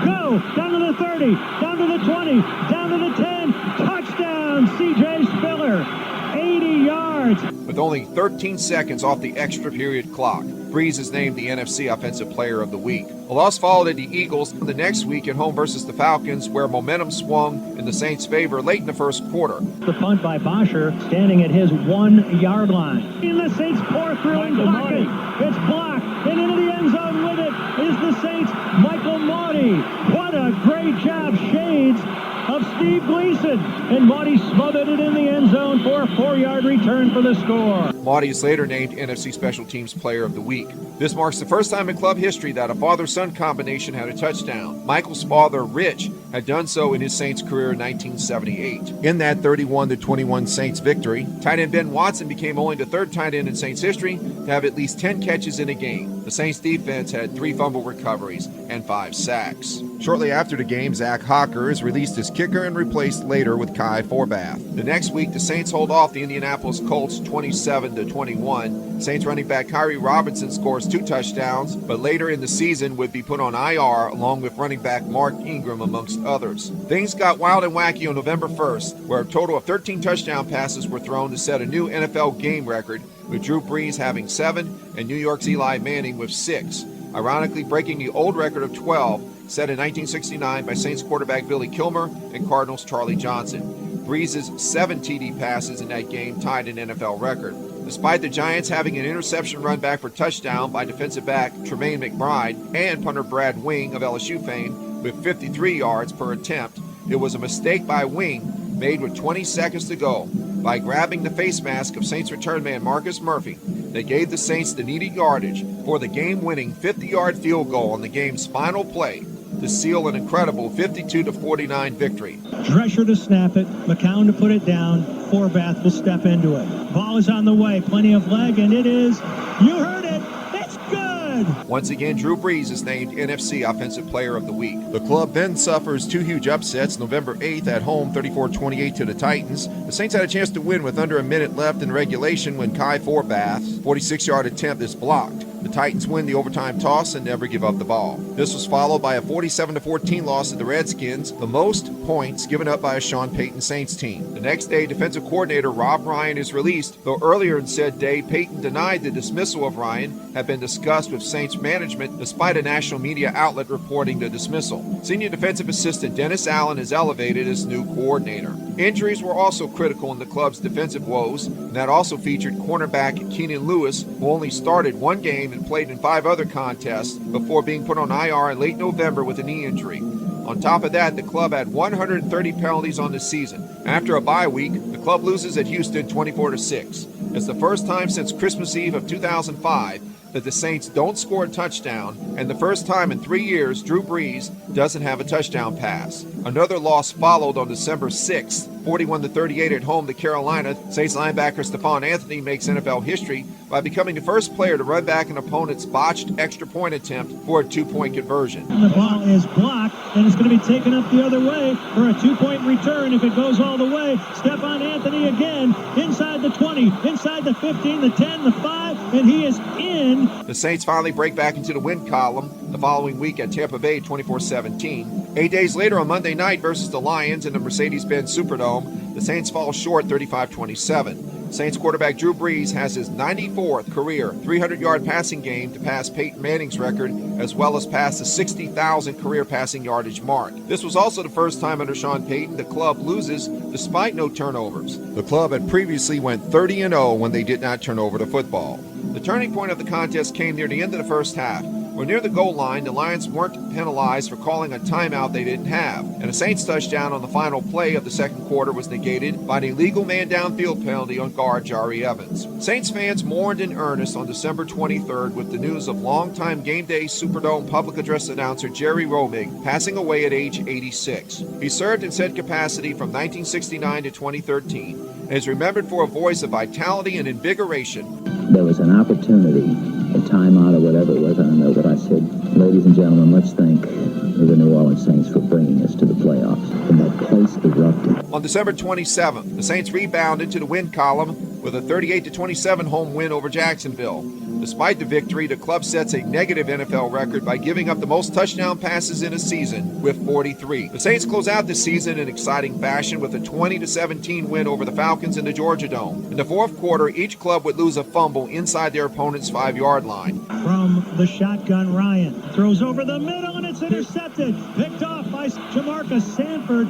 Go. Down to the 30. Down to the 20. Down to the 10. Touchdown, C.J. Spiller. 80 yards. With only 13 seconds off the extra period clock, Brees is named the NFC Offensive Player of the Week. A loss followed at the Eagles the next week at home versus the Falcons, where momentum swung in the Saints' favor late in the first quarter. The punt by Bosher, standing at his 1-yard line. In the Saints pour through and block it. It's blocked, and into the end zone with it is the Saints' Michael Maudie. What a great job, shades of Steve Gleason. And Maudie smothered it in the end zone for a 4-yard return for the score. Maudie is later named NFC Special Teams Player of the Week. This marks the first time in club history that a father-son combination had a touchdown. Michael's father, Rich, had done so in his Saints career in 1978. In that 31-21 Saints victory, tight end Ben Watson became only the third tight end in Saints history to have at least 10 catches in a game. The Saints defense had 3 fumble recoveries and 5 sacks. Shortly after the game, Zach Hocker is released as kicker and replaced later with Kai Forbath. The next week, the Saints hold off the Indianapolis Colts 27-21. Saints running back Kyrie Robinson scores 2 touchdowns, but later in the season would be put on IR along with running back Mark Ingram, amongst others. Things got wild and wacky on November 1st, where a total of 13 touchdown passes were thrown to set a new NFL game record, with Drew Brees having 7 and New York's Eli Manning with 6, ironically breaking the old record of 12 set in 1969 by Saints quarterback Billy Kilmer and Cardinals Charlie Johnson. Brees' 7 TD passes in that game tied an NFL record. Despite the Giants having an interception run back for touchdown by defensive back Tremaine McBride and punter Brad Wing of LSU fame with 53 yards per attempt, it was a mistake by Wing made with 20 seconds to go by grabbing the face mask of Saints return man Marcus Murphy that gave the Saints the needed yardage for the game-winning 50-yard field goal on the game's final play to seal an incredible 52-49 victory. Drescher to snap it, McCown to put it down, Forbath will step into it. Ball is on the way, plenty of leg, and it is, you heard it, it's good! Once again, Drew Brees is named NFC Offensive Player of the Week. The club then suffers 2 huge upsets. November 8th at home, 34-28 to the Titans. The Saints had a chance to win with under a minute left in regulation when Kai Forbath's 46-yard attempt is blocked. The Titans win the overtime toss and never give up the ball. This was followed by a 47-14 loss to the Redskins, the most points given up by a Sean Payton Saints team. The next day, defensive coordinator Rob Ryan is released, though earlier in said day, Payton denied the dismissal of Ryan had been discussed with Saints management despite a national media outlet reporting the dismissal. Senior defensive assistant Dennis Allen is elevated as new coordinator. Injuries were also critical in the club's defensive woes, and that also featured cornerback Keenan Lewis, who only started one game and played in 5 other contests before being put on IR in late November with a knee injury. On top of that, the club had 130 penalties on the season. After a bye week, the club loses at Houston 24-6. It's the first time since Christmas Eve of 2005 that the Saints don't score a touchdown, and the first time in 3 years Drew Brees doesn't have a touchdown pass. Another loss followed on December 6th, 41-38 at home to Carolina. Saints linebacker Stephon Anthony makes NFL history by becoming the first player to run back an opponent's botched extra point attempt for a 2-point conversion. And the ball is blocked, and it's going to be taken up the other way for a 2-point return if it goes all the way. Stephon Anthony again, inside the 20, inside the 15, the 10, the 5, and he is in. The Saints finally break back into the win column the following week at Tampa Bay 24-17. 8 days later on Monday night versus the Lions in the Mercedes-Benz Superdome, the Saints fall short 35-27. Saints quarterback Drew Brees has his 94th career 300-yard passing game to pass Peyton Manning's record, as well as pass the 60,000 career passing yardage mark. This was also the first time under Sean Payton the club loses despite no turnovers. The club had previously went 30-0 when they did not turn over the football. The turning point of the contest came near the end of the first half. When near the goal line, the Lions weren't penalized for calling a timeout they didn't have, and a Saints touchdown on the final play of the second quarter was negated by an illegal man downfield penalty on guard Jari Evans. Saints fans mourned in earnest on December 23rd with the news of longtime Game Day Superdome public address announcer Jerry Romig passing away at age 86. He served in said capacity from 1969 to 2013 and is remembered for a voice of vitality and invigoration. There was an opportunity, a timeout or whatever it was, I don't know, but I said, ladies and gentlemen, let's thank the New Orleans Saints for bringing us to the playoffs. And that place erupted. On December 27th, the Saints rebounded to the win column with a 38-27 home win over Jacksonville. Despite the victory, the club sets a negative NFL record by giving up the most touchdown passes in a season with 43. The Saints close out this season in exciting fashion with a 20-17 win over the Falcons in the Georgia Dome. In the fourth quarter, each club would lose a fumble inside their opponent's 5-yard line. From the shotgun, Ryan throws over the middle, and it's intercepted. Picked off by Jamarcus Sanford.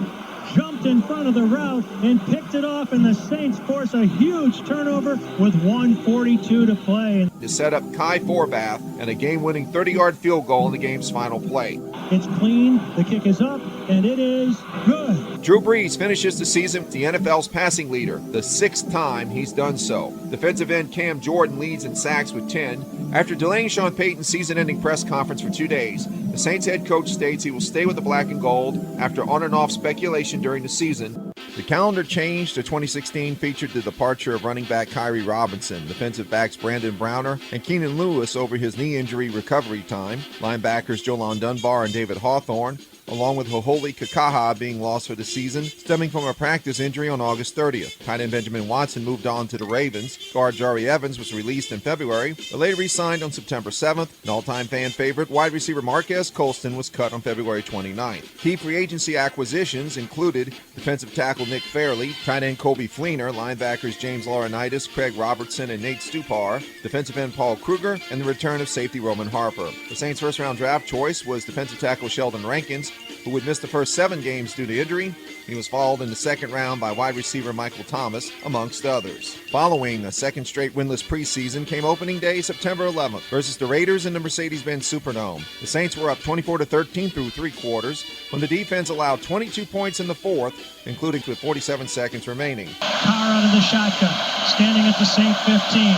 Jumped in front of the route and picked it off, and the Saints force a huge turnover with 1:42 to play. To set up Kai Forbath and a game-winning 30-yard field goal in the game's final play. It's clean, the kick is up, and it is good. Drew Brees finishes the season the NFL's passing leader, the 6th time he's done so. Defensive end Cam Jordan leads in sacks with 10. After delaying Sean Payton's season-ending press conference for 2 days, the Saints head coach states he will stay with the black and gold after on-and-off speculation during the season. The calendar change to 2016 featured the departure of running back Kyrie Robinson, defensive backs Brandon Browner and Keenan Lewis over his knee injury recovery time, linebackers Jolon Dunbar and David Hawthorne, along with Hoholi Kakaha being lost for the season, stemming from a practice injury on August 30th. Tight end Benjamin Watson moved on to the Ravens. Guard Jari Evans was released in February, but later re-signed on September 7th. An all-time fan favorite, wide receiver Marquez Colston was cut on February 29th. Key free agency acquisitions included defensive tackle Nick Fairley, tight end Kobe Fleener, linebackers James Laurinaitis, Craig Robertson, and Nate Stupar, defensive end Paul Kruger, and the return of safety Roman Harper. The Saints' first-round draft choice was defensive tackle Sheldon Rankins, who would miss the first 7 games due to injury. He was followed in the second round by wide receiver Michael Thomas, amongst others. Following a second straight winless preseason came opening day, September 11th, versus the Raiders in the Mercedes-Benz Superdome. The Saints were up 24-13 through 3 quarters, when the defense allowed 22 points in the fourth, including with 47 seconds remaining. Carr out of the shotgun, standing at the Saint 15.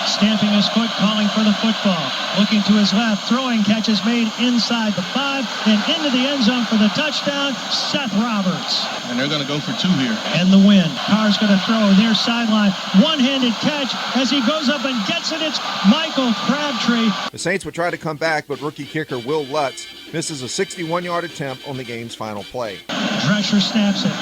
Stamping his foot, calling for the football. Looking to his left, throwing catches made inside the 5 and into the end zone for the touchdown, Seth Roberts. And they're going to go for 2 here. And the win. Carr's going to throw near sideline. One-handed catch as he goes up and gets it. It's Michael Crabtree. The Saints would try to come back, but rookie kicker Will Lutz misses a 61-yard attempt on the game's final play. Drescher snaps it.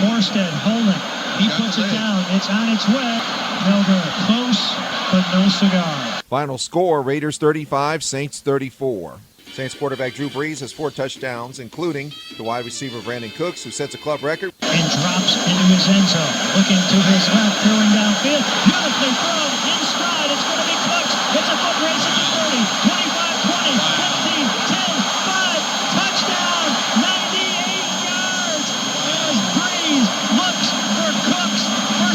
Morstead holding. He puts it down. It's on its way. No good. Close, but no cigar. Final score, Raiders 35, Saints 34. Saints quarterback Drew Brees has 4 touchdowns, including the wide receiver Brandon Cooks, who sets a club record. And drops into his end zone. Looking to his left, throwing downfield. Beautifully thrown in stride. It's going to be Cooks. It's a foot race at the 30, 25, 20, 15, 10, 5. Touchdown, 98 yards. As Brees looks for Cooks for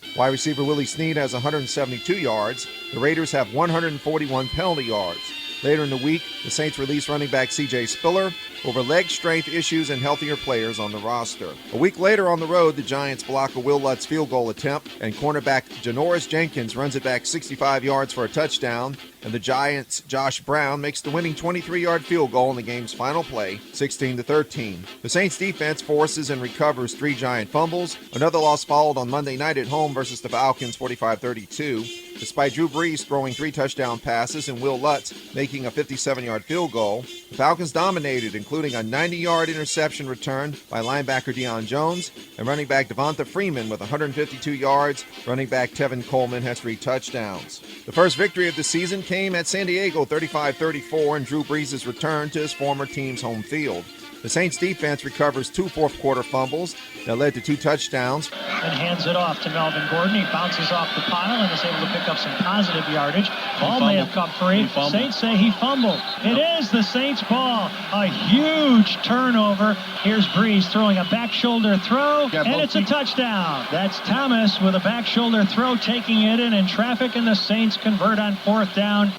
6. Wide receiver Willie Snead has 172 yards. The Raiders have 141 penalty yards. Later in the week, the Saints released running back C.J. Spiller over leg strength issues and healthier players on the roster. A week later on the road, the Giants block a Will Lutz field goal attempt, and cornerback Janoris Jenkins runs it back 65 yards for a touchdown, and the Giants' Josh Brown makes the winning 23-yard field goal in the game's final play, 16-13. The Saints defense forces and recovers 3 Giant fumbles. Another loss followed on Monday night at home versus the Falcons, 45-32. Despite Drew Brees throwing 3 touchdown passes and Will Lutz making a 57-yard field goal, the Falcons dominated, including a 90-yard interception return by linebacker Deion Jones and running back Devonta Freeman with 152 yards. Running back Tevin Coleman has 3 touchdowns. The first victory of the season came at San Diego, 35-34, in Drew Brees' return to his former team's home field. The Saints defense recovers 2 fourth-quarter fumbles that led to 2 touchdowns. And hands it off to Melvin Gordon. He bounces off the pile and is able to pick up some positive yardage. Ball may have come free. Saints say he fumbled. It is the Saints ball. A huge turnover. Here's Brees throwing a back shoulder throw, and it's a touchdown. That's Thomas with a back shoulder throw, taking it in traffic, and the Saints convert on 4th down.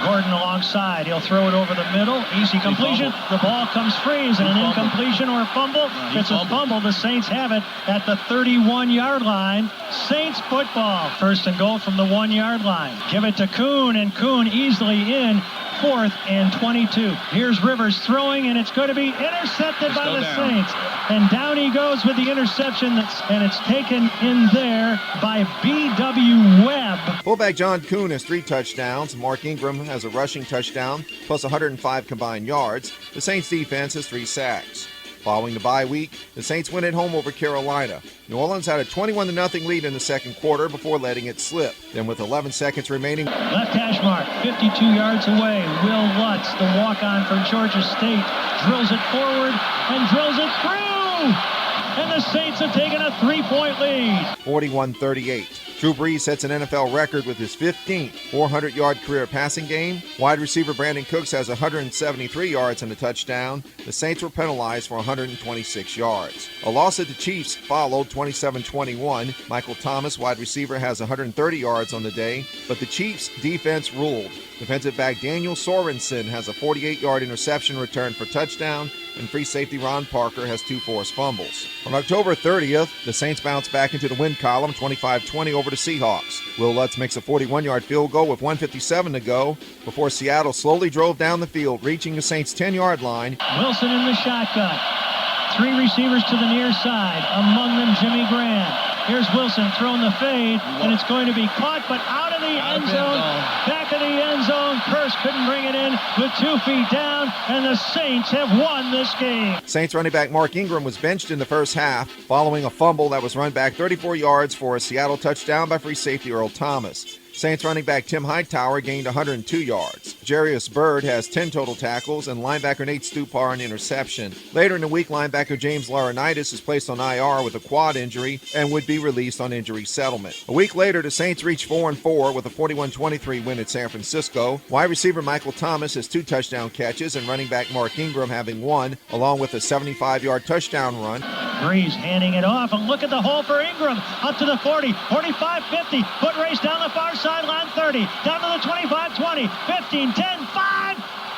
Gordon alongside. He'll throw it over the middle. Easy completion. The ball comes free. Is it an incompletion or a fumble? It's a fumble. The Saints have it at the 31-yard line. Saints football. 1st and goal from the 1-yard line. Give it to Kuhn, and Kuhn easily in. 4th and 22. Here's Rivers throwing, and it's going to be intercepted by the Saints. And down he goes with the interception, and it's taken in there by B.W. Webb. Fullback John Kuhn has 3 touchdowns. Mark Ingram has a rushing touchdown, plus 105 combined yards. The Saints defense has 3 sacks. Following the bye week, the Saints win at home over Carolina. New Orleans had a 21-0 lead in the second quarter before letting it slip. Then with 11 seconds remaining, left hash mark, 52 yards away. Will Lutz, the walk-on for Georgia State, drills it forward and drills it through. And the Saints have taken a 3-point lead. 41-38. Drew Brees sets an NFL record with his 15th 400-yard career passing game. Wide receiver Brandon Cooks has 173 yards and a touchdown. The Saints were penalized for 126 yards. A loss at the Chiefs followed, 27-21. Michael Thomas, wide receiver, has 130 yards on the day, but the Chiefs' defense ruled. Defensive back Daniel Sorensen has a 48-yard interception return for touchdown, and free safety Ron Parker has 2 forced fumbles. On October 30th, the Saints bounce back into the win column, 25-20 over the Seahawks. Will Lutz makes a 41-yard field goal with 1:57 to go before Seattle slowly drove down the field, reaching the Saints' 10-yard line. Wilson in the shotgun. 3 receivers to the near side, among them Jimmy Graham. Here's Wilson throwing the fade, and it's going to be caught, but out of the end zone, back of the end zone. Kearse couldn't bring it in with 2 feet down, and the Saints have won this game. Saints running back Mark Ingram was benched in the first half following a fumble that was run back 34 yards for a Seattle touchdown by free safety Earl Thomas. Saints running back Tim Hightower gained 102 yards. Jarius Byrd has 10 total tackles, and linebacker Nate Stupar an interception. Later in the week, linebacker James Laurinaitis is placed on IR with a quad injury and would be released on injury settlement. A week later, the Saints reached 4-4 with a 41-23 win at San Francisco. Wide receiver Michael Thomas has 2 touchdown catches, and running back Mark Ingram having 1, along with a 75-yard touchdown run. Brees handing it off, and look at the hole for Ingram. Up to the 40, 45, 50. Foot race down the far sideline, 30. Down to the 25, 20, 15, 10, 5.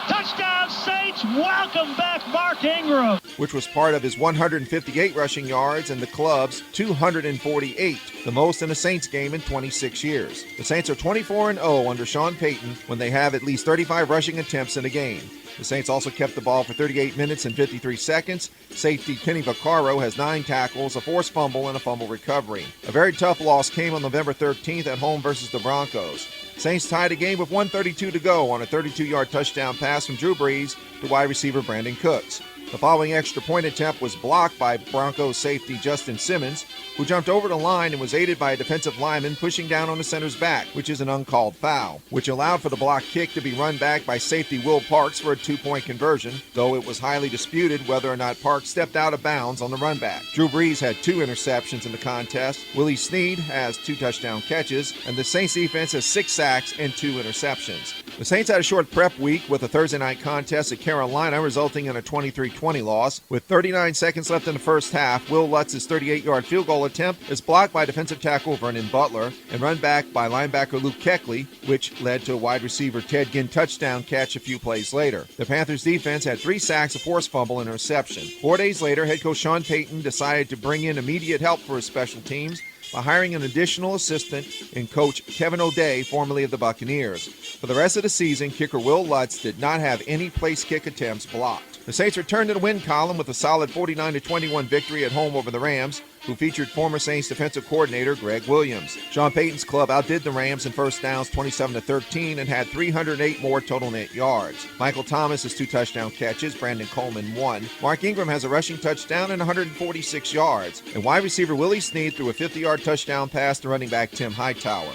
Touchdown, Saints. Welcome back, Mark Ingram. Which was part of his 158 rushing yards and the club's 248, the most in a Saints game in 26 years. The Saints are 24-0 under Sean Payton when they have at least 35 rushing attempts in a game. The Saints also kept the ball for 38 minutes and 53 seconds. Safety Kenny Vaccaro has 9 tackles, a forced fumble, and a fumble recovery. A very tough loss came on November 13th at home versus the Broncos. Saints tied a game with 1:32 to go on a 32-yard touchdown pass from Drew Brees to wide receiver Brandon Cooks. The following extra point attempt was blocked by Broncos safety Justin Simmons, who jumped over the line and was aided by a defensive lineman pushing down on the center's back, which is an uncalled foul, which allowed for the block kick to be run back by safety Will Parks for a 2-point conversion, though it was highly disputed whether or not Parks stepped out of bounds on the run back. Drew Brees had 2 interceptions in the contest, Willie Snead has 2 touchdown catches, and the Saints defense has 6 sacks and 2 interceptions. The Saints had a short prep week with a Thursday night contest at Carolina, resulting in a 23-20 loss. With 39 seconds left in the first half, Will Lutz's 38-yard field goal attempt is blocked by defensive tackle Vernon Butler and run back by linebacker Luke Keckley, which led to a wide receiver Ted Ginn touchdown catch a few plays later. The Panthers defense had 3 sacks, a forced fumble, and interception. 4 days later, head coach Sean Payton decided to bring in immediate help for his special teams by hiring an additional assistant in coach Kevin O'Day, formerly of the Buccaneers. For the rest of the season, kicker Will Lutz did not have any place kick attempts blocked. The Saints returned to the win column with a solid 49-21 victory at home over the Rams, who featured former Saints defensive coordinator Greg Williams. Sean Payton's club outdid the Rams in first downs 27-13 and had 308 more total net yards. Michael Thomas has 2 touchdown catches, Brandon Coleman 1. Mark Ingram has a rushing touchdown and 146 yards. And wide receiver Willie Snead threw a 50-yard touchdown pass to running back Tim Hightower.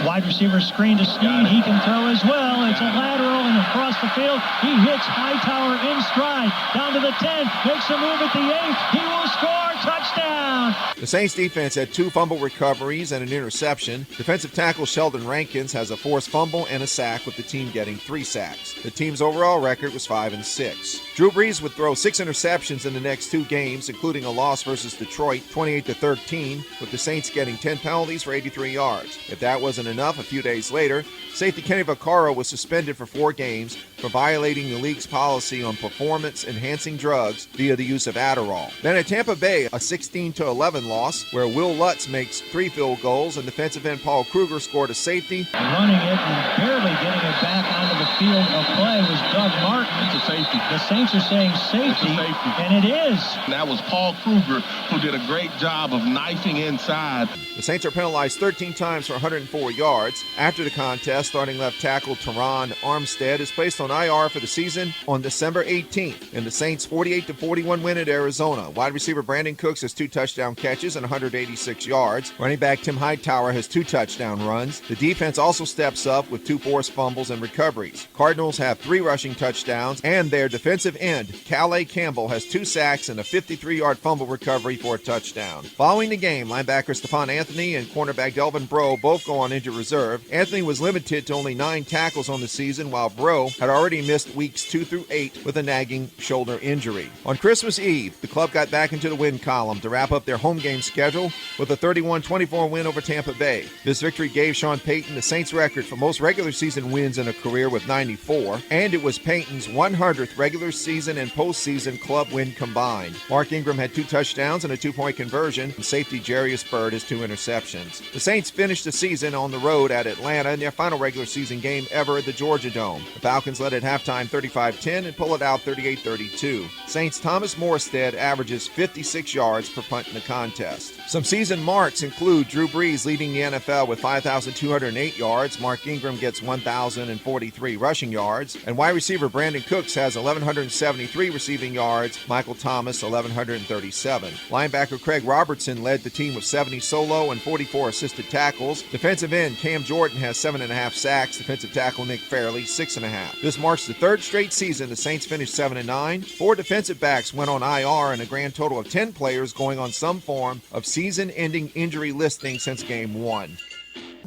Wide receiver screen to Snead. He can throw as well. It's a lateral and across the field. He hits Hightower in stride. Down to the 10. Makes a move at the 8. He will score. Touchdown. The Saints defense had 2 fumble recoveries and an interception. Defensive tackle Sheldon Rankins has a forced fumble and a sack, with the team getting 3 sacks. The team's overall record was 5-6. Drew Brees would throw 6 interceptions in the next 2 games, including a loss versus Detroit 28-13, with the Saints getting 10 penalties for 83 yards. If that wasn't enough, a few days later, safety Kenny Vaccaro was suspended for 4 games for violating the league's policy on performance-enhancing drugs via the use of Adderall. Then at Tampa Bay, a 16-11 loss, where Will Lutz makes 3 field goals and defensive end Paul Kruger scored a safety. Running it and barely getting it back onto the field of play was Doug Martin. It's a safety. The Saints are saying safety, and it is. And that was Paul Kruger, who did a great job of knifing inside. The Saints are penalized 13 times for 104 yards. After the contest, starting left tackle Teron Armstead is placed on IR for the season on December 18th in the Saints' 48-41 win at Arizona. Wide receiver Brandon Cooks has 2 touchdown catches and 186 yards. Running back Tim Hightower has 2 touchdown runs. The defense also steps up with 2 forced fumbles and recoveries. Cardinals have 3 rushing touchdowns, and their defensive end, Calais Campbell, has 2 sacks and a 53-yard fumble recovery for a touchdown. Following the game, linebacker Stephon Anthony and cornerback Delvin Breaux both go on injured reserve. Anthony was limited to only 9 tackles on the season, while Breaux had already missed weeks 2 through 8 with a nagging shoulder injury. On Christmas Eve, the club got back into the win column to wrap up their home game schedule with a 31-24 win over Tampa Bay. This victory gave Sean Payton the Saints record for most regular season wins in a career with 94, and it was Payton's 100th regular season and postseason club win combined. Mark Ingram had 2 touchdowns and a 2-point conversion, and safety Jarius Byrd has 2 interceptions. The Saints finished the season on the road at Atlanta in their final regular season game ever at the Georgia Dome. The Falcons led at halftime 35-10 and pull it out 38-32. Saints' Thomas Morstead averages 56 yards per punt in the contest. Some season marks include Drew Brees leading the NFL with 5,208 yards, Mark Ingram gets 1,043 rushing yards, and wide receiver Brandon Cooks has 1,173 receiving yards, Michael Thomas 1,137. Linebacker Craig Robertson led the team with 70 solo and 44 assisted tackles. Defensive end Cam Jordan has 7.5 sacks, defensive tackle Nick Fairley 6.5. This marks the 3rd straight season the Saints finished 7-9. 4 defensive backs went on IR, and a grand total of 10 players going on some form of season-ending injury listing since Game 1.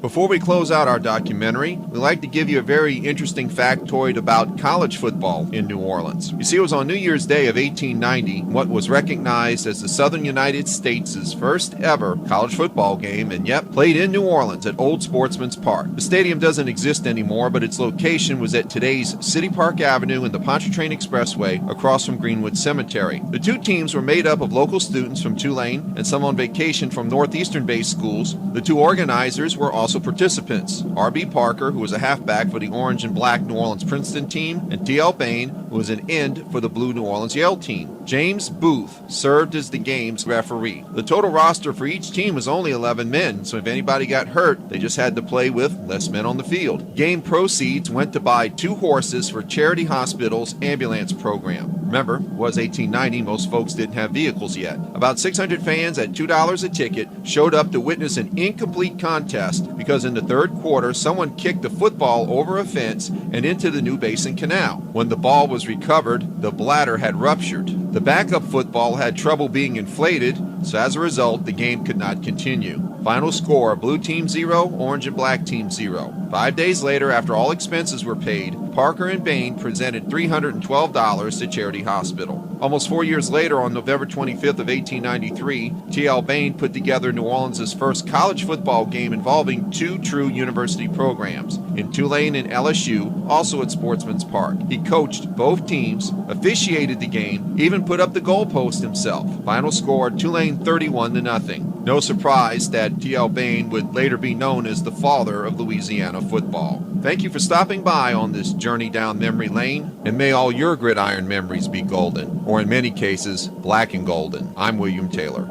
Before we close out our documentary, we'd like to give you a very interesting factoid about college football in New Orleans. You see, it was on New Year's Day of 1890, what was recognized as the Southern United States' first ever college football game, and yet played in New Orleans at Old Sportsman's Park. The stadium doesn't exist anymore, but its location was at today's City Park Avenue and the Pontchartrain Expressway across from Greenwood Cemetery. The 2 teams were made up of local students from Tulane and some on vacation from northeastern-based schools. The 2 organizers were also Also participants, R.B. Parker, who was a halfback for the orange and black New Orleans Princeton team, and T.L. Bain, who was an end for the blue New Orleans Yale team. James Booth served as the game's referee. The total roster for each team was only 11 men, so if anybody got hurt, they just had to play with less men on the field. Game proceeds went to buy 2 horses for Charity Hospital's ambulance program. Remember, it was 1890, most folks didn't have vehicles yet. About 600 fans at $2 a ticket showed up to witness an incomplete contest because in the third quarter, someone kicked the football over a fence and into the New Basin Canal. When the ball was recovered, the bladder had ruptured. The backup football had trouble being inflated, so as a result, the game could not continue. Final score, blue team 0, orange and black team 0. 5 days later, after all expenses were paid, Parker and Bain presented $312 to Charity Hospital. Almost 4 years later, on November 25th of 1893, T.L. Bain put together New Orleans' first college football game involving 2 true university programs, in Tulane and LSU, also at Sportsman's Park. He coached both teams, officiated the game, even put up the goalpost himself. Final score, Tulane 31-0. No surprise that T.L. Bain would later be known as the father of Louisiana football. Thank you for stopping by on this journey down memory lane, and may all your gridiron memories be golden, or in many cases, black and golden. I'm William Taylor.